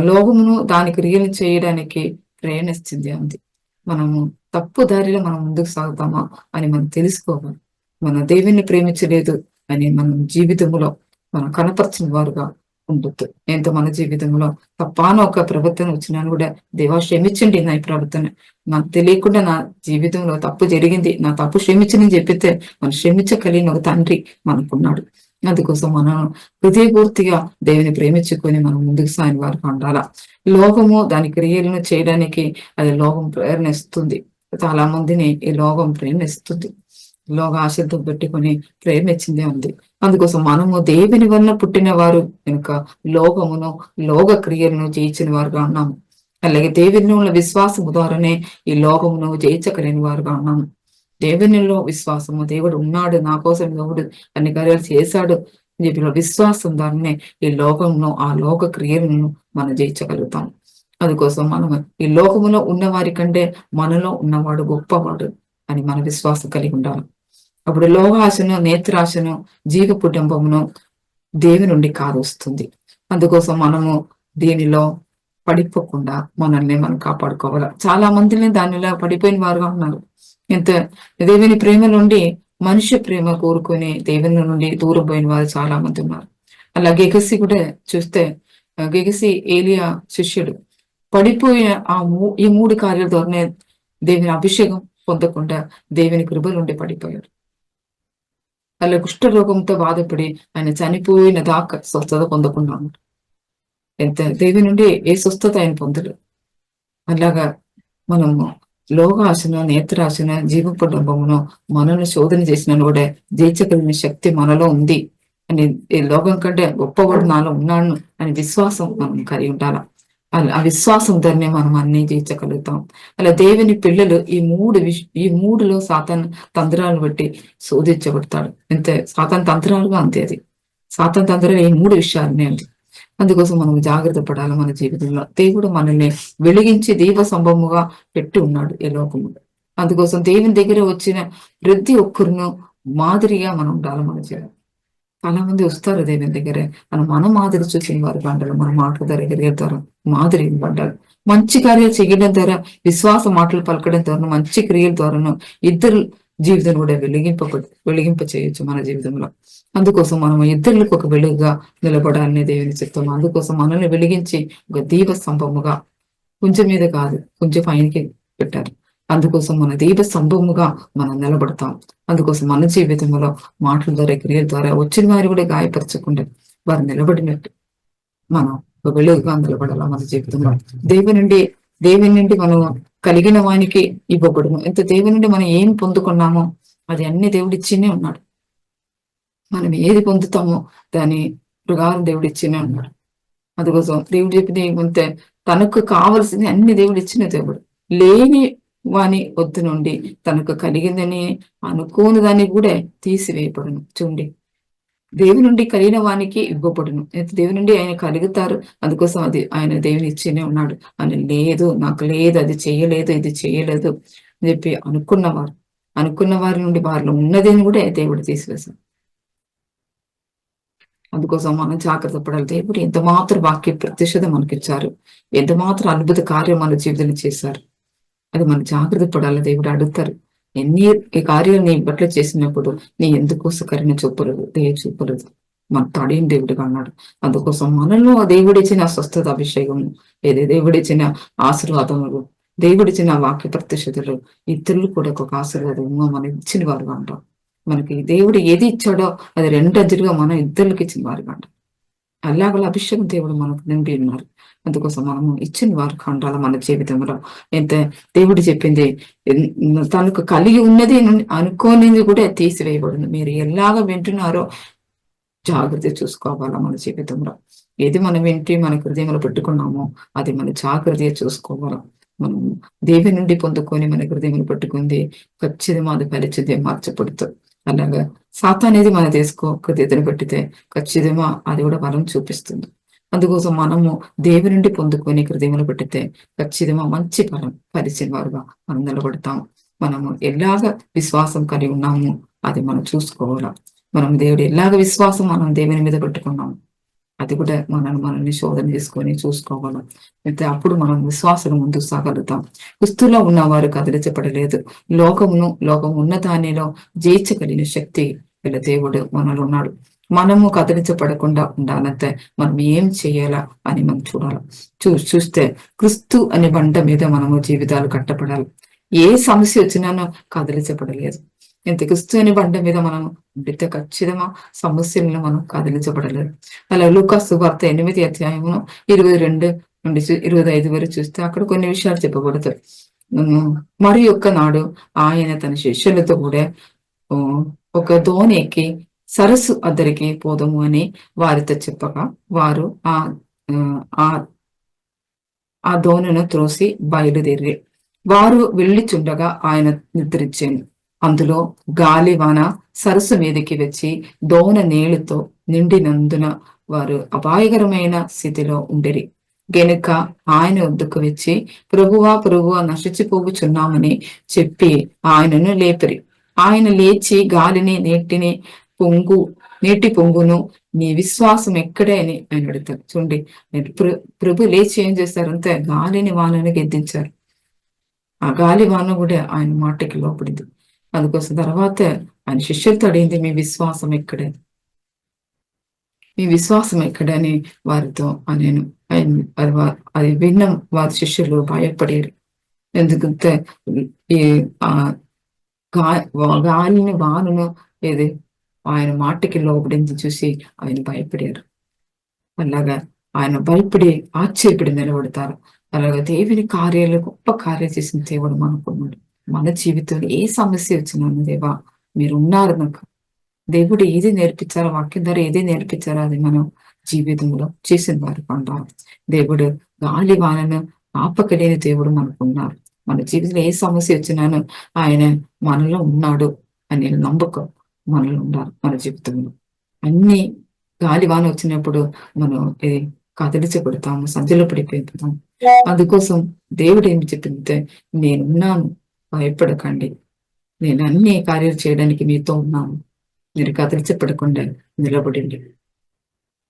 లోకమును దాని క్రియలు చేయడానికి ప్రయాణిస్తుంది అంది. మనము తప్పు దారిలో మనం ముందుకు సాగుతామా అని మనం తెలుసుకోవాలి. మన దేవుని ప్రేమించలేదు అని మనం జీవితంలో మనం కనపరిచిన వారుగా ఉండొద్దు. ఎంతో మన జీవితంలో తప్పాన ఒక ప్రవర్తన వచ్చినాను కూడా దేవా క్షమించండి నా ఈ ప్రవర్తన, నాకు తెలియకుండా నా జీవితంలో తప్పు జరిగింది, నా తప్పు క్షమించని చెప్పితే మనం క్షమించగలిగిన ఒక తండ్రి మనకున్నాడు. అందుకోసం మనం హృదయపూర్తిగా దేవుని ప్రేమించుకొని మనం ముందుకు సాగిన వారికి ఉండాలా. లోకము దాని క్రియలను చేయడానికి అది లోకం ప్రేరణిస్తుంది. చాలా మందిని ఈ లోకం ప్రేరణిస్తుంది. లోక ఆశతో పెట్టుకుని ప్రేమించిందే ఉంది. అందుకోసం మనము దేవుని వల్ల పుట్టిన వారు కనుక లోకమును లోక క్రియలను జయించిన వారుగా ఉన్నాము. అలాగే దేవుని ఉన్న విశ్వాసము ద్వారానే ఈ లోకమును జయించగలిగిన వారుగా ఉన్నాము. దేవునిలో విశ్వాసము, దేవుడు ఉన్నాడు నా కోసం, దేవుడు అన్ని కార్యాలు చేశాడు అని చెప్పిన విశ్వాసం ద్వారానే ఈ లోకంలో ఆ లోక క్రియలను మనం జయించగలుగుతాం. అందుకోసం మనం ఈ లోకములో ఉన్నవారి కంటే మనలో ఉన్నవాడు గొప్పవాడు అని మన విశ్వాసం కలిగి ఉండాలి. అప్పుడు లోకాశను, నేత్రాశను, జీవ కుటుంబమును దేవి నుండి కారుస్తుంది. అందుకోసం మనము దీనిలో పడిపోకుండా మనల్ని మనం కాపాడుకోవాలి. చాలా మందిని దానిలో పడిపోయిన వారుగా ఉన్నారు. ఎంత దేవుని ప్రేమ నుండి మనుష్య ప్రేమ కోరుకొని దేవుని నుండి దూరం పోయిన వారు చాలా మంది ఉన్నారు. అలా గెగసి కూడా చూస్తే గెగసి ఏలియా శిష్యుడు పడిపోయిన ఈ 3 కార్యాల ద్వారానే దేవుని అభిషేకం పొందకుండా దేవుని కృప నుండి పడిపోయాడు. అలా కుష్ఠరోగంతో బాధపడి ఆయన చనిపోయిన దాకా స్వస్థత పొందకుండా ఉన్నాడు. ఎంత దేవుని నుండి ఏ స్వస్థత ఆయన పొందడు. అలాగా మనము లోకాశన, నేత్రాశన, జీవకుటుంబమును మనల్ని శోధన చేసిన కూడా జయించగలిగిన శక్తి మనలో ఉంది అని, ఈ లోకం కంటే గొప్పవాడు నాలో ఉన్నాను అని విశ్వాసం మనం కలిగి ఉండాలి. ఆ విశ్వాసం దాన్ని మనం అన్ని జయించగలుగుతాం. అలా దేవుని పిల్లలు ఈ మూడులో సాతాన్ తంత్రాలను బట్టి శోధించబడతాడు. అంతే సాతాన్ తంత్రాలుగా అంతే. అది సాతాన్ తంత్రాలు ఈ 3 విషయాలనే అండి. అందుకోసం మనం జాగ్రత్త పడాలి. మన జీవితంలో దేవుడు మనల్ని వెలిగించి దీప స్తంభముగా పెట్టి ఉన్నాడు ఈ లోకములో. అందుకోసం దేవుని దగ్గర వచ్చిన ప్రతి ఒక్కరును మాదిరిగా మనం ఉండాలి. మన జీవితం చాలా మంది వస్తారు దేవుని దగ్గర, మనం మాదిరి చూసిన వారి పంటలు మన మాటల ద్వారా ఎగిరే ద్వారా మాదిరి పంటారు. మంచి కార్యాలు చేయడం ద్వారా, విశ్వాస మాటలు పలకడం ద్వారా, మంచి క్రియల ద్వారాను ఇద్దరు జీవితం కూడా వెలిగింప చేయొచ్చు మన జీవితంలో. అందుకోసం మనం ఇద్దరికి ఒక వెలుగుగా నిలబడాలని దేవుని చిత్తం. అందుకోసం మనల్ని వెలిగించి ఒక దీప స్తంభముగా కొంచెం మీద కాదు, కొంచెం పైనకి పెట్టారు. అందుకోసం మన దీప స్తంభముగా మనం నిలబడతాం. అందుకోసం మన జీవితంలో మాటల ద్వారా, క్రియల ద్వారా వచ్చిన వారు కూడా గాయపరచకుండా వారు నిలబడినట్టు మనం ఒక వెలుగుగా నిలబడాల మన జీవితంలో. దేవుని నుండి మనం కలిగిన వానికి ఇవ్వబడును. ఎంత దేవుని నుండి మనం ఏం పొందుకున్నామో అది అన్ని దేవుడు ఇచ్చినే ఉన్నాడు. మనం ఏది పొందుతామో దాని ప్రకారం దేవుడు ఇచ్చినే ఉన్నాడు. అందుకోసం దేవుడు చెప్పింది ఏమంటే తనకు కావలసింది అన్ని దేవుడు ఇచ్చిన దేవుడు. లేని వాని వద్దు నుండి తనకు కలిగిందని అనుకోని దాన్ని కూడా తీసివేయబడును. చూడండి, దేవుని నుండి కలిగిన వానికి ఇవ్వబడును. దేవుని నుండి ఆయన కలుగుతారు. అందుకోసం అది ఆయన దేవుని ఇచ్చినే ఉన్నాడు. ఆయన లేదు, నాకు లేదు, అది చేయలేదు, ఇది చేయలేదు అని చెప్పి అనుకున్న వారి నుండి వారిలో ఉన్నదని కూడా దేవుడు తీసివేశారు. అందుకోసం మనం జాగ్రత్త పడాలి. దేవుడు ఎంత మాత్రం వాక్య ప్రత్యక్షత మనకిచ్చారు, ఎంత మాత్రం అద్భుత కార్యం మన జీవితంలో చేశారు, అది మనం జాగ్రత్త పడాలి. దేవుడు అడుగుతారు, ఎన్ని కార్యాలు నీ బట్ల చేసినప్పుడు నీ ఎందుకోసకరిన చూపలేదు, చూపలేదు మన తడిన దేవుడిగా అన్నాడు. అందుకోసం మనలో దేవుడిచ్చిన స్వస్థత అభిషేకము, దేవుడిచ్చిన ఆశీర్వాదములు, దేవుడిచ్చిన వాక్య ప్రత్యక్షతలు ఇతరులు కూడా ఒక ఆశీర్వాదము మనం ఇచ్చిన వారుగా అంటాం. మనకి దేవుడు ఏది ఇచ్చాడో అది రెండంజలుగా మనం ఇద్దరికి ఇచ్చిన వారుగా అంటాం. అలాగల అభిషేకం దేవుడు మనకు నింపి ఉన్నారు. అందుకోసం మనము ఇచ్చిన వారికి ఉండాలి మన జీవితంలో. ఎంత దేవుడు చెప్పింది తనకు కలిగి ఉన్నది అనుకోనిది కూడా తీసివేయబడింది. మీరు ఎలాగ వింటున్నారో జాగ్రత్త చూసుకోవాలా మన జీవితంలో. ఏది మనం వింటి మన హృదయంలో పెట్టుకున్నామో అది మన జాగ్రత్తగా చూసుకోవాలా. మనం దేవుని నుండి పొందుకొని మన హృదయంలో పెట్టుకుంది ఖచ్చితంగా అది పరిస్థితి మార్చబడుతుంది. అలాగా సాతానేది మన హృదయతను పెట్టితే ఖచ్చితంగా అది కూడా బలం చూపిస్తుంది. అందుకోసం మనము దేవుని నుండి పొందుకొని హృదయంలో పెట్టితే ఖచ్చితంగా మంచి బలం పరిచిన వారుగా మనం నిలబడతాం. మనము ఎలాగ విశ్వాసం కలిగి ఉన్నాము అది మనం చూసుకోవాలా. మనం దేవుడు ఎలాగ విశ్వాసం మనం దేవుని మీద పెట్టుకున్నాము అది కూడా మనల్ని శోధన చేసుకొని చూసుకోవాలి. అయితే అప్పుడు మనం విశ్వాసం ముందుకు సాగలుగుతాం. క్రీస్తులో ఉన్నవారు కదిలించబడలేదు. లోకం ఉన్న దానిలో జయించగలిగిన శక్తి వీళ్ళ దేవుడు మనలో ఉన్నాడు. మనము కదిలించబడకుండా ఉండాలంటే మనం ఏం చేయాలా అని మనం చూడాలి. చూస్తే క్రీస్తు అనే బండ మీద మనము జీవితాలు కట్టబడాలి. ఏ సమస్య వచ్చినానో కదిలించబడలేదు. ఎంత క్రీస్తు అనే బండ మీద మనం ఉండితే ఖచ్చితంగా సమస్యలను మనం కదిలించబడలేదు. అలా లూకా సువార్త 8వ అధ్యాయము 22 నుండి 25 వరకు చూస్తే అక్కడ కొన్ని విషయాలు చెప్పబడతాయి. మరి ఒక్క నాడు ఆయన తన శిష్యులతో కూడా ఒక దోణి ఎక్కి సరస్సు అద్దరికి పోదము అని వారితో చెప్పగా వారు ఆ దోణిను త్రోసి బయలుదేరి వారు వెళ్ళిచుండగా ఆయన నిద్రించాను. అందులో గాలి వాన సరస్సు మీదకి వచ్చి దోణ నీళ్లతో నిండినందున వారు అపాయకరమైన స్థితిలో ఉండిరి. గనుక ఆయన వద్దకు వచ్చి ప్రభువా నశించిపోగుచున్నామని చెప్పి ఆయనను లేపిరి. ఆయన లేచి గాలిని నీటి పొంగును నీ విశ్వాసం ఎక్కడే అని ఆయన అడుగుతారు. చూడండి, ప్రభు లేచి ఏం చేశారంటే గాలిని వానని గెద్దించారు. ఆ గాలి వాన కూడా ఆయన మాటకి లోపడింది. అందుకోసం తర్వాత ఆయన శిష్యులతో అడిగింది, మీ విశ్వాసం ఎక్కడని వారితో నేను అది విన్న వారి శిష్యులు భయపడారు. ఎందుకంటే ఈ గాలిని వానను ఆయన మాటకి లోపడింది చూసి ఆయన భయపడారు. అలాగా ఆయన భయపడి ఆశ్చర్యపడి నిలబడతారు. అలాగా దేవుని కార్యాలు గొప్ప కార్యాలు చేసిన దేవుడు మనకున్నాడు. మన జీవితంలో ఏ సమస్య వచ్చినా దేవా మీరు ఉన్నారు నాకు. దేవుడు ఏది నేర్పించారో, వాక్యం ద్వారా ఏది నేర్పించారో అది మనం జీవితంలో చేసిన వారు అంటారు. దేవుడు గాలి వానను ఆపకలేని దేవుడు మనకున్నారు. మన జీవితంలో ఏ సమస్య వచ్చినానో ఆయన మనలో ఉన్నాడు అనే నమ్మకం మనలో ఉండాలి. మన జీవితంలో అన్ని గాలి వాన వచ్చినప్పుడు మనం కదిలించబడతాము, సంధిలో పడిపోతాము. అందుకోసం దేవుడు ఏమి చెప్పిందంటే, నేనున్నాను, భయపడకండి, నేను అన్ని కార్యాలు చేయడానికి మీతో ఉన్నాను, మీరు కదిలించబడకుండా నిలబడండి.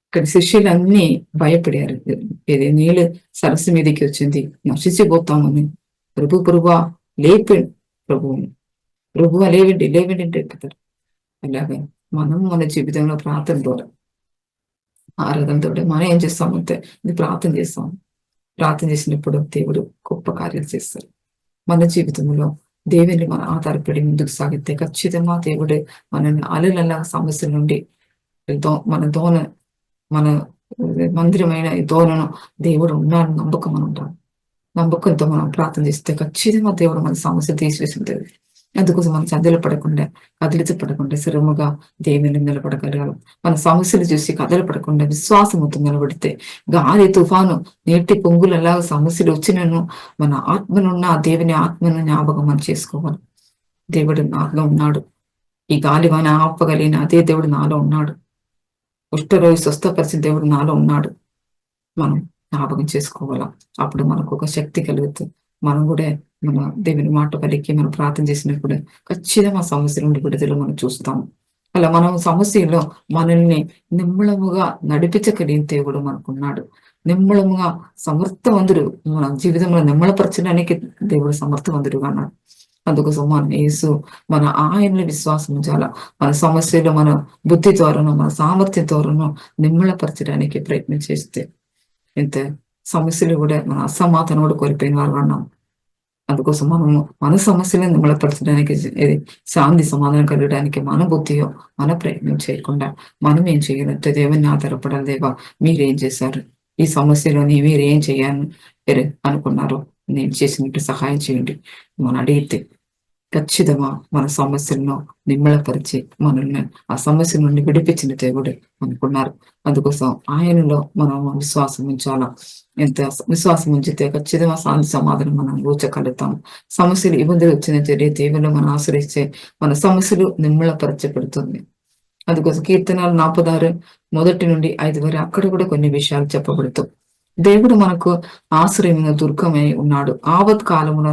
ఇక్కడ శిష్యులన్నీ భయపడారు. ఇది నీళ్ళు సరస్సు మీదకి వచ్చింది, నశించిపోతామని. ప్రభువా లేపి, ప్రభువా లేవండి లేవండి అంటే కదా. అలాగే మనం మన జీవితంలో ప్రార్థన ద్వారా, ఆరాధనతో మనం ఏం చేస్తామంటే ఇది ప్రార్థన చేస్తాం. ప్రార్థన చేసినప్పుడు దేవుడు గొప్ప కార్యాలు చేస్తారు మన జీవితంలో. దేవుని మనం ఆధారపడి ముందుకు సాగితే ఖచ్చితంగా దేవుడు మనల్ని అలలలా సమస్యల నుండి మన మందిరమైన ఈ దోణను దేవుడు ఉన్నాడు నమ్మకం అని ఉంటాం. నమ్మకంతో మనం ప్రార్థన చేస్తే ఖచ్చితంగా దేవుడు మన సమస్య తీసివేసింది. అందుకోసం మనం సందేహ పడకుండా, కదిలించబడకుండా స్థిరముగా దేవుని నిలబడగలగాలి. మన సమస్యలు చూసి కదలపడకుండా విశ్వాసంతో నిలబడితే గాలి తుఫాను నీటి పొంగులలా సమస్యలు వచ్చినను మన ఆత్మనున్న ఆ దేవుని ఆత్మను జ్ఞాపకం మనం చేసుకోవాలి. దేవుడు నాలో ఉన్నాడు, ఈ గాలి వాన ఆపగలిగిన అదే దేవుడు నాలో ఉన్నాడు, కుష్ఠరోగి స్వస్థపరిచిన దేవుడు నాలో ఉన్నాడు, మనం జ్ఞాపకం చేసుకోవాలా. అప్పుడు మనకు ఒక శక్తి కలుగుతుంది. మనం కూడా మన దేవుని మాట పలికి మనం ప్రార్థన చేసినప్పుడు ఖచ్చితంగా ఆ సమస్య నుండి విడుదల మనం చూస్తాము. అలా మనం సమస్యలో మనల్ని నిమ్మళముగా నడిపించగలిగిన దేవుడు మనకున్నాడు. నిమ్మళముగా సమర్థవంతుడు, మన జీవితంలో నిమ్మళపరచడానికి దేవుడు సమర్థవంతుడుగా అన్నాడు. అందుకోసం మన యేసు మన ఆయనలో విశ్వాసం ఉంచాల. మన సమస్యలో మన బుద్ధి ద్వారానో మన సామర్థ్యం ద్వారానో నిమ్మళపరచడానికి ప్రయత్నం చేస్తే ఎంత సమస్యలు కూడా మన అసమాధానం కూడా కోల్పోయిన వారు అన్నాం. అందుకోసం మనము మన సమస్యలను నిమ్మళపరచడానికి, శాంతి సమాధానం కలగడానికి మన బుద్ధియో మన ప్రయత్నం చేయకుండా మనం ఏం చేయాలంటే దేవుని ఆధారపడాలి. దేవా మీరేం చేశారు ఈ సమస్యలోని, మీరేం చేయాలని అనుకున్నారో నేను చేసినట్టు సహాయం చేయండి మనం అడిగితే ఖచ్చితంగా మన సమస్యలను నిమ్మళపరిచి మనల్ని ఆ సమస్య నుండి విడిపించిన దేవుడు అనుకున్నారు. అందుకోసం ఆయనలో మనం విశ్వాసం ఉంచాలా. ఎంత విశ్వాసం ఉంచితే ఖచ్చితంగా శాంతి సమాధానం మనం ఊచగలుగుతాం. సమస్యలు ఇబ్బందులు వచ్చిన చర్య దేవుళ్ళు మనం ఆశ్రయిస్తే మన సమస్యలు నిమ్మళపరచబడుతుంది. అందుకోసం కీర్తనాలు 46:1-5 వరకు అక్కడ కూడా కొన్ని విషయాలు చెప్పబడుతాయి. దేవుడు మనకు ఆశ్రయమైన దుర్గమై ఉన్నాడు. ఆపత్ కాలంలో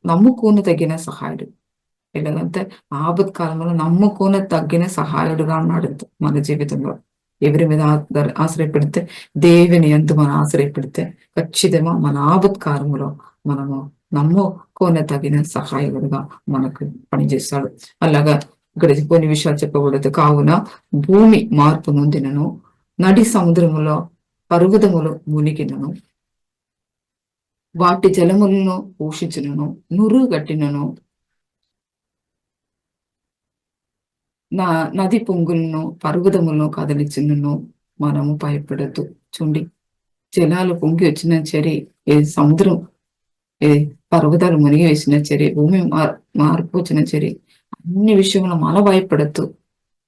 నమ్ముకోన తగిన సహాయుడు. ఎలాగంటే ఆపత్ కాలంలో నమ్ముకోన తగ్గిన సహాయుడుగా ఉన్నాడు మన జీవితంలో. ఎవరి మీద ఆశ్రయపెడితే, దేవుని యందు మనం ఆశ్రయపెడితే ఖచ్చితంగా మన ఆపత్ కాలంలో మనము నమ్ముకోన తగిన సహాయకుడుగా మనకు పనిచేస్తాడు. అలాగా ఇక్కడ కొన్ని విషయాలు చెప్పకూడదు. కావున భూమి మార్పు నొందినను, నడి సముద్రములో పర్వతములు మునిగినను, వాటి జలములను పోషించును, నురు గట్టినను, నది పొంగులను పర్వతములను కదిలిచును, మనము భయపడద్దు. చూడండి, జలాలు పొంగి వచ్చిన సరే, సముద్రం పర్వతాలు మునిగి వేసిన సరే, భూమి మార్పు వచ్చిన సరే, అన్ని విషయంలో మన భయపడద్దు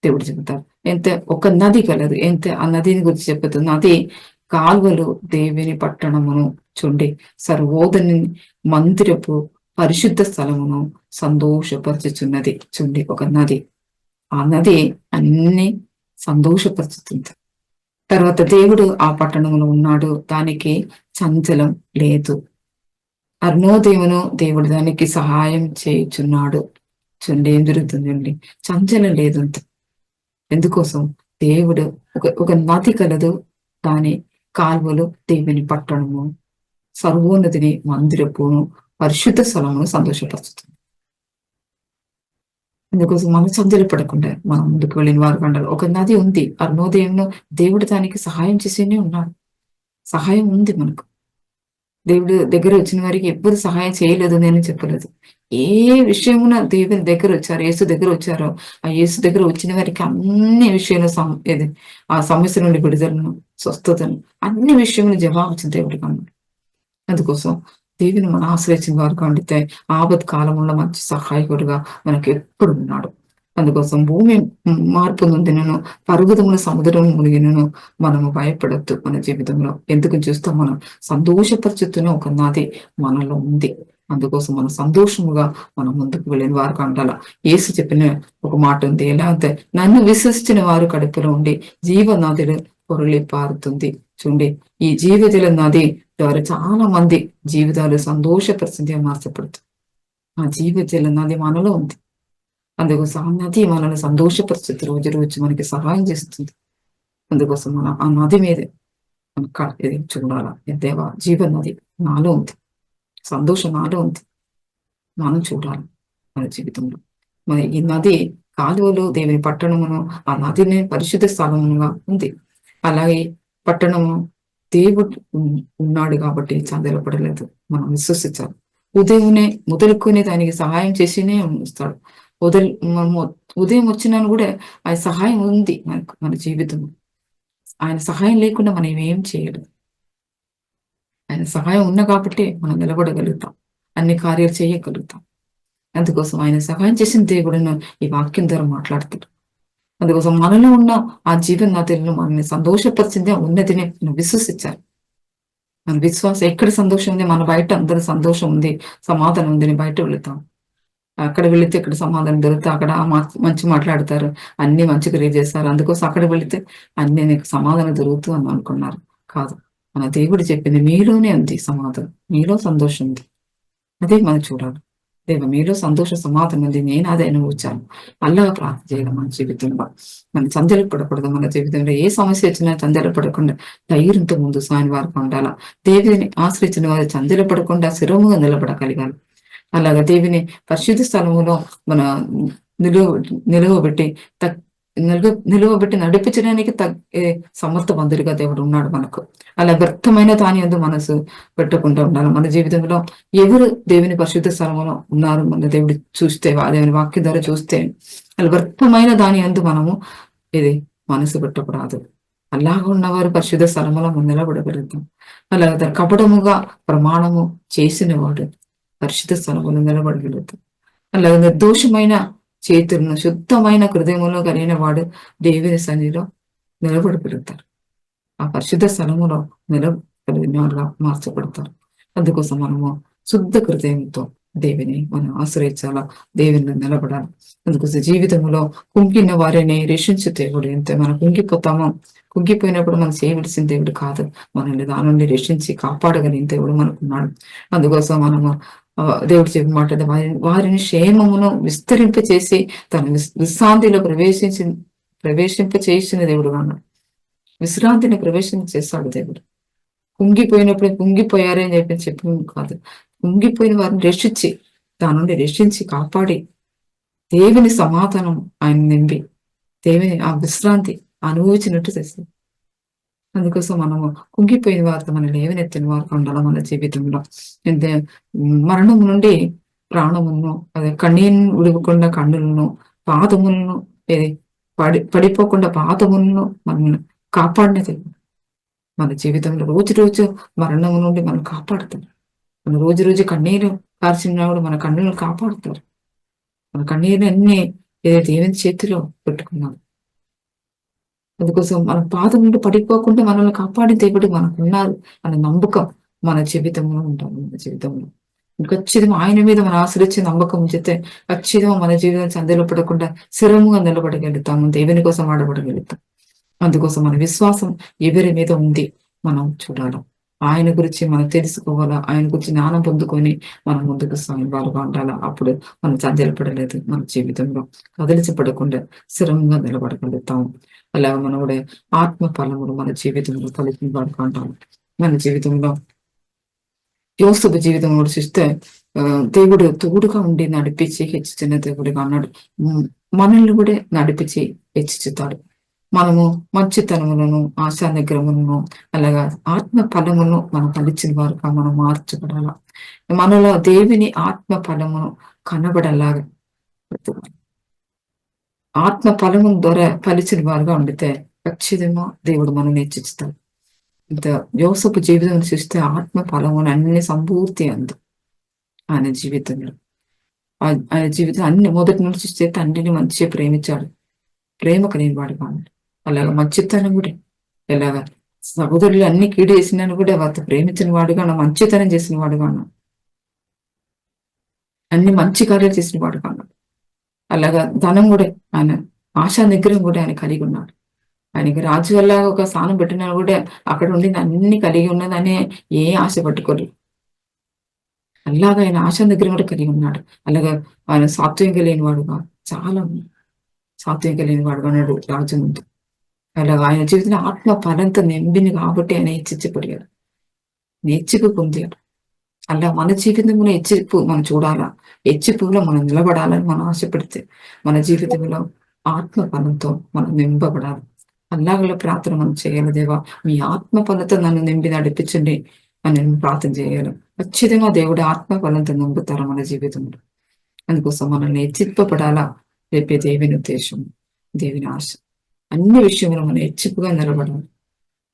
దేవుడు చెబుతారు. ఎంత ఒక నది కలదు, ఎంత ఆ నదిని గురించి చెబుతుంది. నది కాల్వలు దేవుని పట్టణమును చూడండి, సర్వోదని మందిరపు పరిశుద్ధ స్థలమును సంతోషపరచుచున్నది. చూడండి, ఒక నది, ఆ నది అన్ని సంతోషపరుచుతుంది. తర్వాత దేవుడు ఆ పట్టణంలో ఉన్నాడు, దానికి చంచలం లేదు. అరుణోదయమును దేవుడు దానికి సహాయం చేయుచున్నాడు. చూడండి ఏం జరుగుతుందండి, చంచలం లేదు. ఎందుకోసం దేవుడు ఒక నది కలదు, దాని కాల్వలు దేవుని పట్టణము, సర్వోన్నతిని మందిరపును పరిశుద్ధ స్థలమును సంతోషపరుచుతుంది. అందుకోసం మనం సందేహపడకుండా మనం ముందుకు వెళ్ళిన వారు కండాలి. ఒక నది ఉంది, అరుణోదయంలో దేవుడు దానికి సహాయం చేసేనే ఉన్నాడు. సహాయం ఉంది మనకు. దేవుడు దగ్గర వచ్చిన వారికి ఎప్పుడు సహాయం చేయలేదు నేను చెప్పలేదు. ఏ విషయమున దేవుని దగ్గర వచ్చారు, యేసు దగ్గర వచ్చారో, ఆ యేసు దగ్గర వచ్చిన వారికి అన్ని విషయంలో ఆ సమస్య నుండి విడుదలను, స్వస్థతను, అన్ని విషయములు జవాబు వచ్చిన దేవుడికి అన్నాడు. అందుకోసం దేవుని మనం ఆశ్రయించిన వారు కండితే ఆపత్ కాలంలో మంచి సహాయకుడుగా మనకి ఎప్పుడు ఉన్నాడు. అందుకోసం భూమి మార్పు నొందినను, పర్వతముల సముద్రం మునిగినను మనము భయపడద్దు. మన జీవితంలో ఎందుకు చూస్తాం, మనం సంతోషపరుచుతున్న ఒక నది మనలో ఉంది. అందుకోసం మనం సంతోషముగా మనం ముందుకు వెళ్ళిన వారికి అంటాల. యేసు చెప్పిన ఒక మాట ఉంది, ఎలా అంటే, నన్ను విశ్వసించిన వారు కడుపులో ఉండి జీవనదులు పొరలి పారుతుంది. చూడండి, ఈ జీవితాల నది ద్వారా చాలా మంది జీవితాలు సంతోషపరిస్థితిగా మార్చబడుతుంది. ఆ జీవితాల నది మనలో ఉంది. అందుకోసం ఆ నది మనల్ని సంతోషపరిస్థితి రోజు రోజు మనకి సహాయం చేస్తుంది. అందుకోసం మనం ఆ నది మీద ఇది చూడాలా. దేవా, జీవన నది నాలో ఉంది, సంతోషం నాలో ఉంది, మనం చూడాలి మన జీవితంలో. మరి ఈ నది కాలువలు దేవుని పట్టణమును, ఆ నదిని పరిశుద్ధ స్థలముగా ఉంది. అలాగే పట్టణము దేవుడు ఉన్నాడు కాబట్టి చందలపడలేదు. మనం విశ్వసించాలి. ఉదయమే మొదలుకొని దానికి సహాయం చేసినే వస్తాడు. మనము ఉదయం వచ్చినా కూడా ఆయన సహాయం ఉంది మనకు, మన జీవితం. ఆయన సహాయం లేకుండా మనం ఏం చేయలేదు. ఆయన సహాయం ఉన్న కాబట్టి మనం నిలబడగలుగుతాం, అన్ని కార్యాలు చేయగలుగుతాం. అందుకోసం ఆయన సహాయం చేసిన దేవుడును ఈ వాక్యం ద్వారా మాట్లాడతాడు. అందుకోసం మనలో ఉన్న ఆ జీవన నదులను మనల్ని సంతోషపరిచిందే ఉన్నదిని మనం విశ్వసించాలి. మన విశ్వాసం ఎక్కడ సంతోషం ఉంది, మన బయట అందరూ సంతోషం ఉంది, సమాధానం ఉంది, బయట వెళుతాం. అక్కడ వెళితే ఇక్కడ సమాధానం దొరుకుతాయి, అక్కడ మంచి మాట్లాడతారు, అన్ని మంచి క్రియేట్ చేస్తారు. అందుకోసం అక్కడ వెళితే అన్ని నీకు సమాధానం దొరుకుతూ అని అనుకున్నారు. కాదు, మన దేవుడు చెప్పింది మీలోనే ఉంది సమాధానం, మీలో సంతోషం ఉంది. అదే మనం చూడాలి. దేవ, మీలో సంతోష సమాధానం ఉంది, నేను అదే అనుభవించాను. అల్లాగా ప్రార్థన చేయాలి. మన జీవితంలో మనం చందలు పడకూడదు. మన జీవితంలో ఏ సమస్య వచ్చినా చందలు పడకుండా ధైర్యంతో ముందు సాయం వారికి ఉండాలా. దేవుని ఆశ్రయించిన వారు చందలు పడకుండా స్థిరముగా నిలబడగలిగాలి. అలాగా దేవుని పరిశుద్ధ స్థలములో మన నిలువబెట్టి నిలువబెట్టి నడిపించడానికి సమర్థవంతుడిగా దేవుడు ఉన్నాడు మనకు. అలా వ్యర్థమైన దాని యందు మనసు పెట్టకుండా ఉండాలి. మన జీవితంలో ఎవరు దేవుని పరిశుద్ధ స్థలంలో ఉన్నారు మన దేవుడు చూస్తే, దేవుని వాక్యం ద్వారా చూస్తే, అలా వ్యర్థమైన దాని యందు మనము ఇది మనసు పెట్టకూడదు. అలాగా ఉన్నవారు పరిశుద్ధ స్థలంలో నిలబడగలుగుతాం. అలాగే కపటముగా ప్రమాణము చేసిన వాడు పరిశుద్ధ స్థలంలో నిలబడగలుగుతాం. అలాగే నిర్దోషమైన చేతులను శుద్ధమైన హృదయంలో కలిగిన వాడు దేవుని సన్నిధిలో నిలబడగలుగుతారు. ఆ పరిశుద్ధ స్థలములో నిలబడిన వాళ్ళగా మార్చబడతారు. అందుకోసం మనము శుద్ధ హృదయంతో దేవుని మనం ఆశ్రయించాలా, దేవుని నిలబడాలి. అందుకోసం జీవితంలో కుంగిన వారిని రక్షించే దేవుడు. ఎంత మనం కుంగిపోతామో, కుంగిపోయినప్పుడు మనం చేయవలసిన దేవుడు కాదు, మనల్ని దాని నుండి రక్షించి కాపాడగలిగిన దేవుడు మనకున్నాడు. అందుకోసం మనము దేవుడు చెప్పిన మాట, వారిని క్షేమమును విస్తరింపచేసి తన విశ్రాంతిలో ప్రవేశింప చేసిన దేవుడు అన్నాడు. విశ్రాంతిని చేస్తాడు దేవుడు. కుంగిపోయినప్పుడు కుంగిపోయారే అని చెప్పి కాదు, కుంగిపోయిన వారిని రక్షించి దాని నుండి రక్షించి కాపాడి దేవుని సమాధానం ఆయన నింపి దేవుని ఆ విశ్రాంతి అనుభవించినట్టు చేస్తుంది. అందుకోసం మనము కుంగిపోయిన వారితో మనం లేవనెత్తిన వారికి ఉండాలి మన జీవితంలో. అంటే మరణం నుండి ప్రాణములను, అదే కన్నీరు ఉడవకుండా కన్నులను, పాదములను పడిపోకుండా పాదములను మనం కాపాడినది. మన జీవితంలో రోజు రోజు మరణం నుండి మనం కాపాడుతారు. మన రోజు రోజు కన్నీరు కార్చిన కూడా మన కన్నులను కాపాడుతారు. మన కన్నీరు అన్ని దేవుని చేతిలో పెట్టుకున్నాం. అందుకోసం మన పాదం నుండి పడిపోకుండా మనల్ని కాపాడే దేవుడు మనకున్నారు అనే నమ్మకం మన జీవితంలో ఉండాలి. మన జీవితంలో ఖచ్చితంగా ఆయన మీద మన ఆశ్రయించే నమ్మకం ఉంచితే ఖచ్చితంగా మన జీవితం చందలో పడకుండా స్థిరముగా నిలబడగలుగుతాము, దేవుని కోసం ఆడబడగలుగుతాం. అందుకోసం మన విశ్వాసం ఎవరి మీద ఉంది మనం చూడాలి. ఆయన గురించి మనం తెలుసుకోవాలా, ఆయన గురించి జ్ఞానం పొందుకొని మనం ముందుకు సాగివారుగా ఉండాలా. అప్పుడు మనం చందలపడలేదు, మన జీవితంలో కదిలించబడకుండా స్థిరంగా నిలబడగలుగుతాము. అలాగే మనం కూడా ఆత్మ ఫలములు మన జీవితంలో ఫలించబడుతూ ఉంటాము. మన జీవితంలో యోసేపు జీవితం కూడా చూస్తే దేవుడు తోడుగా ఉండి నడిపించి హెచ్చుతున్న దేవుడిగా అన్నాడు. మనల్ని కూడా నడిపించి హెచ్చుతాడు. మనము మంచితనములను, ఆశా నిగ్రహములను, అలాగా ఆత్మ ఫలమును మనం ఫలించిన వారుగా మనం మార్చబడాల. మనలో దేవుని ఆత్మ ఫలమును కనబడలాగా ఆత్మ ఫలము ద్వారా ఫలించిన వారుగా ఉండితే ఖచ్చితంగా దేవుడు మనం హెచ్చిస్తాడు. ఇంత యోసేపు జీవితం చూస్తే ఆత్మ ఫలము అన్ని సంపూర్తి అందు ఆయన జీవితంలో. ఆయన జీవితం అన్ని మొదటి నుంచి చూస్తే తండ్రిని మంచిగా ప్రేమించాడు, ప్రేమ కలిగిన వాడు కాదు. అలాగా మంచితనం కూడా, ఎలాగా సహోదరులు అన్ని కీడు చేసినాను కూడా వారితో ప్రేమించిన వాడుగా, మంచితనం చేసిన వాడుగా, అన్ని మంచి కార్యాలు చేసిన వాడుగా. అలాగా ధనం కూడా ఆయన ఆశా నిగ్రహం కూడా ఆయన కలిగి ఉన్నాడు. ఆయనకి రాజు వల్ల ఒక స్థానం పెట్టినా కూడా అక్కడ ఉండి అన్ని కలిగి ఉన్నదనే ఏ ఆశ పట్టుకోరు. అలాగా ఆయన ఆశ దగ్గర కూడా కలిగి ఉన్నాడు. అలాగా ఆయన సాత్విక లేని వాడుగా, చాలా సాత్విక లేని వాడు అన్నాడు రాజు ముందు. అలాగా ఆయన జీవితంలో ఆత్మ ఫలంతో నింపింది కాబట్టి ఆయన హెచ్చించబడియాడు, హెచ్చిక పొందాడు. అలా మన జీవితంలో హెచ్చింపు మనం చూడాలా, హెచ్చింపులో మనం నిలబడాలని మనం ఆశపడితే మన జీవితంలో ఆత్మ ఫలంతో మనం నింపబడాలి. అలాగల ప్రార్థన మనం చేయాలి. దేవా, మీ ఆత్మ ఫలంతో నన్ను నింపి నడిపించండి అని నేను ప్రార్థన చేయాలి. ఖచ్చితంగా దేవుడు ఆత్మ ఫలంతో నింపుతారు మన జీవితంలో. అందుకోసం మనల్ని హెచ్చింపబడాలా రేపే దేవుని ఉద్దేశం, దేవుని ఆశ. అన్ని విషయంలో మనం హెచ్చింపుగా నిలబడాలి.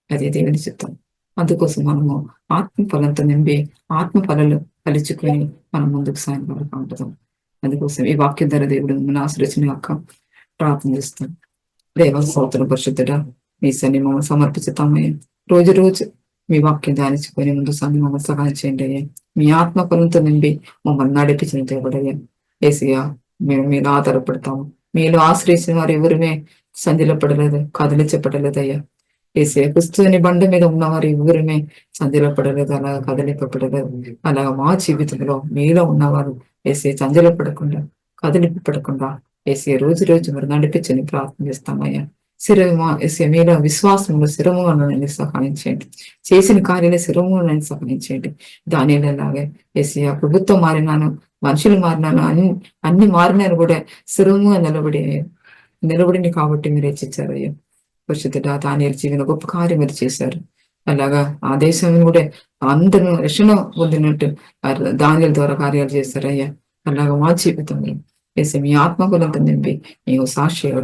అదే దేవుని చిత్తం. అందుకోసం మనము ఆత్మ ఫలంతో నింపి ఆత్మ ఫలాలు కలుచుకొని మనం ముందుకు సాయంత్రం ఉంటాం. అందుకోసం ఈ వాక్యం ద్వారా దేవుడు మన ఆశ్రయించిన యొక్క ప్రార్థన చేస్తాం. దేవ స్తోత్రం పరిశుద్ధుడా, మీ సన్ని మమ్మల్ని సమర్పించుతామయ్యా. రోజు రోజు మీ వాక్యం ధ్యానించుకొని ముందు సన్ని మమ్మల్ని సహాయం చేయండి అయ్యా. మీ ఆత్మ ఫలంతో నింపి మమ్మల్ని నడిపించిన దేవుడయ్యా. ఏసయ్యా, మేము మీరు ఆధారపడతాము. మీలో ఆశ్రయించిన వారు ఎవరుమే సంధిలపడలేదు, కదిలించబడలేదయ్యా. ఏసయ్య, క్రిస్తుని బండ మీద ఉన్నవారు ఎవరుమే సంధిలపడలేదు, అలాగా కదిలింపబడలేదు. అలాగా మా జీవితంలో మీలో ఉన్నవారు ఏసయ్య సంధిలపడకుండా, కదిలింపబడకుండా ఏసయ్య రోజు రోజు మరి నడిపించని ప్రార్థన చేస్తామయ్యా. ఏసయ్య, మీలో విశ్వాసంలో స్థిరముగా నన్ను సహాయం చేయండి. చేసిన కార్యాలయ స్థిరముగా నన్ను సహాయం చేయండి. దానిలాగే ఏసయ్య, ప్రభుత్వం మారినాను, మనుషులు మారినాను, అన్ని మారినారు కూడా స్థిరముగా నిలబడింది కాబట్టి మీరు హెచ్చించారయ్యా. పరిశుద్ధుడా, దానియేలు జీవన గొప్ప కార్యం మీరు చేశారు. అలాగా ఆ దేశం కూడా అందరూ రక్షణ పొందినట్టు దానియేలు ద్వారా కార్యాలు చేశారయ్యా. అలాగా మా జీవితంలో వేసి మీ ఆత్మకులంతా నింపి మేము సాక్షిగా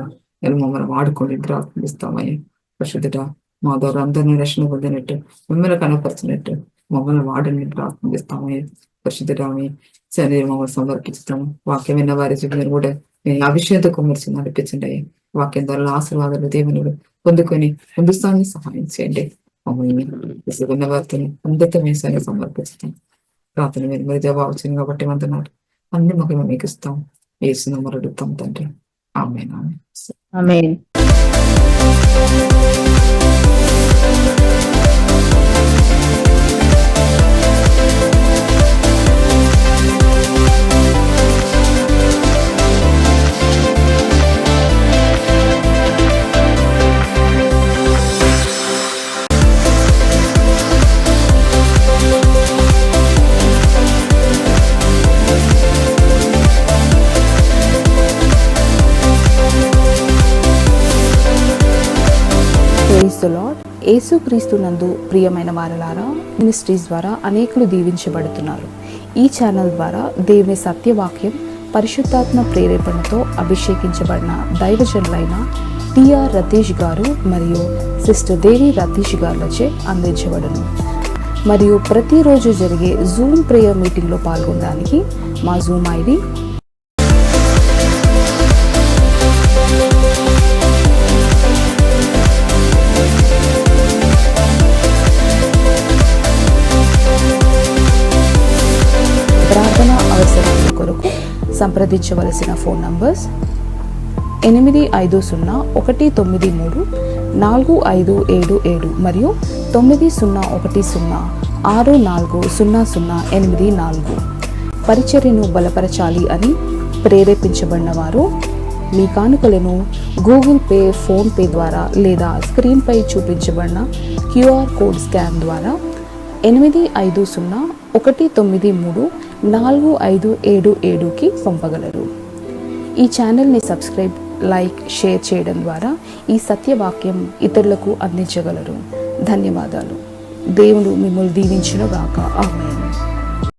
మమ్మల్ని వాడుకొని ప్రార్థిస్తామయ్యా. పరిశుద్ధుడా, మా ద్వారా అందరినీ రక్షణ పొందినట్టు, మిమ్మల్ని కనపరిచినట్టు మమ్మల్ని వాడని ప్రార్థిస్తామయ్యా. పరిశుద్ధుడా, మీ శరీరం మమ్మల్ని సమర్పిస్తాము. వాక్యం విన్న వారి జీవితం కూడా మేము అభిషేకంతో కుమర్చి నడిపించండి అయ్యా. వాక్యం ద్వారా ఆశీర్వాదాలు దేవుని పొందుకొని హిందుస్థాన్ని సహాయం చేయండి. మమ్మల్ని విన్న వారితో అందరితో మీ సైన్యం సమర్పిస్తాం. ప్రార్థన మీరు మరి జవాబు కాబట్టి అంటున్నారు. అన్ని మహిమ మీకు ఇస్తాం. యేసు నామములో అడుగుతాం తండ్రి, ఆమేన్. ఆమేన్. Praise the Lord. యేసుక్రీస్తు నందు ప్రియమైన వారలారా, మినిస్ట్రీస్ ద్వారా అనేకులు దీవించబడుతున్నారు. ఈ ఛానల్ ద్వారా దేవుని సత్యవాక్యం పరిశుద్ధాత్మ ప్రేరేపణతో అభిషేకించబడిన దైవజనులైన టిఆర్ రతీష్ గారు మరియు సిస్టర్ దేవి రతీష్ గారులచే అందించబడును. మరియు ప్రతిరోజు జరిగే జూమ్ ప్రేయర్ మీటింగ్లో పాల్గొనడానికి మా జూమ్ ఐడి ప్రార్థన అవసరాల కొరకు సంప్రదించవలసిన ఫోన్ నంబర్స్ 8501934577 మరియు 9010640084. పరిచర్యను బలపరచాలి అని ప్రేరేపించబడిన వారు మీ కానుకలను గూగుల్ పే, ఫోన్ పే ద్వారా లేదా స్క్రీన్పై చూపించబడిన క్యూఆర్ కోడ్ స్కాన్ ద్వారా 8501934577కి పంపగలరు. ఈ ఛానల్ని సబ్స్క్రైబ్, లైక్, షేర్ చేయడం ద్వారా ఈ సత్యవాక్యం ఇతరులకు అందించగలరు. ధన్యవాదాలు. దేవుడు మిమ్మల్ని దీవించును గాక. ఆమేన్.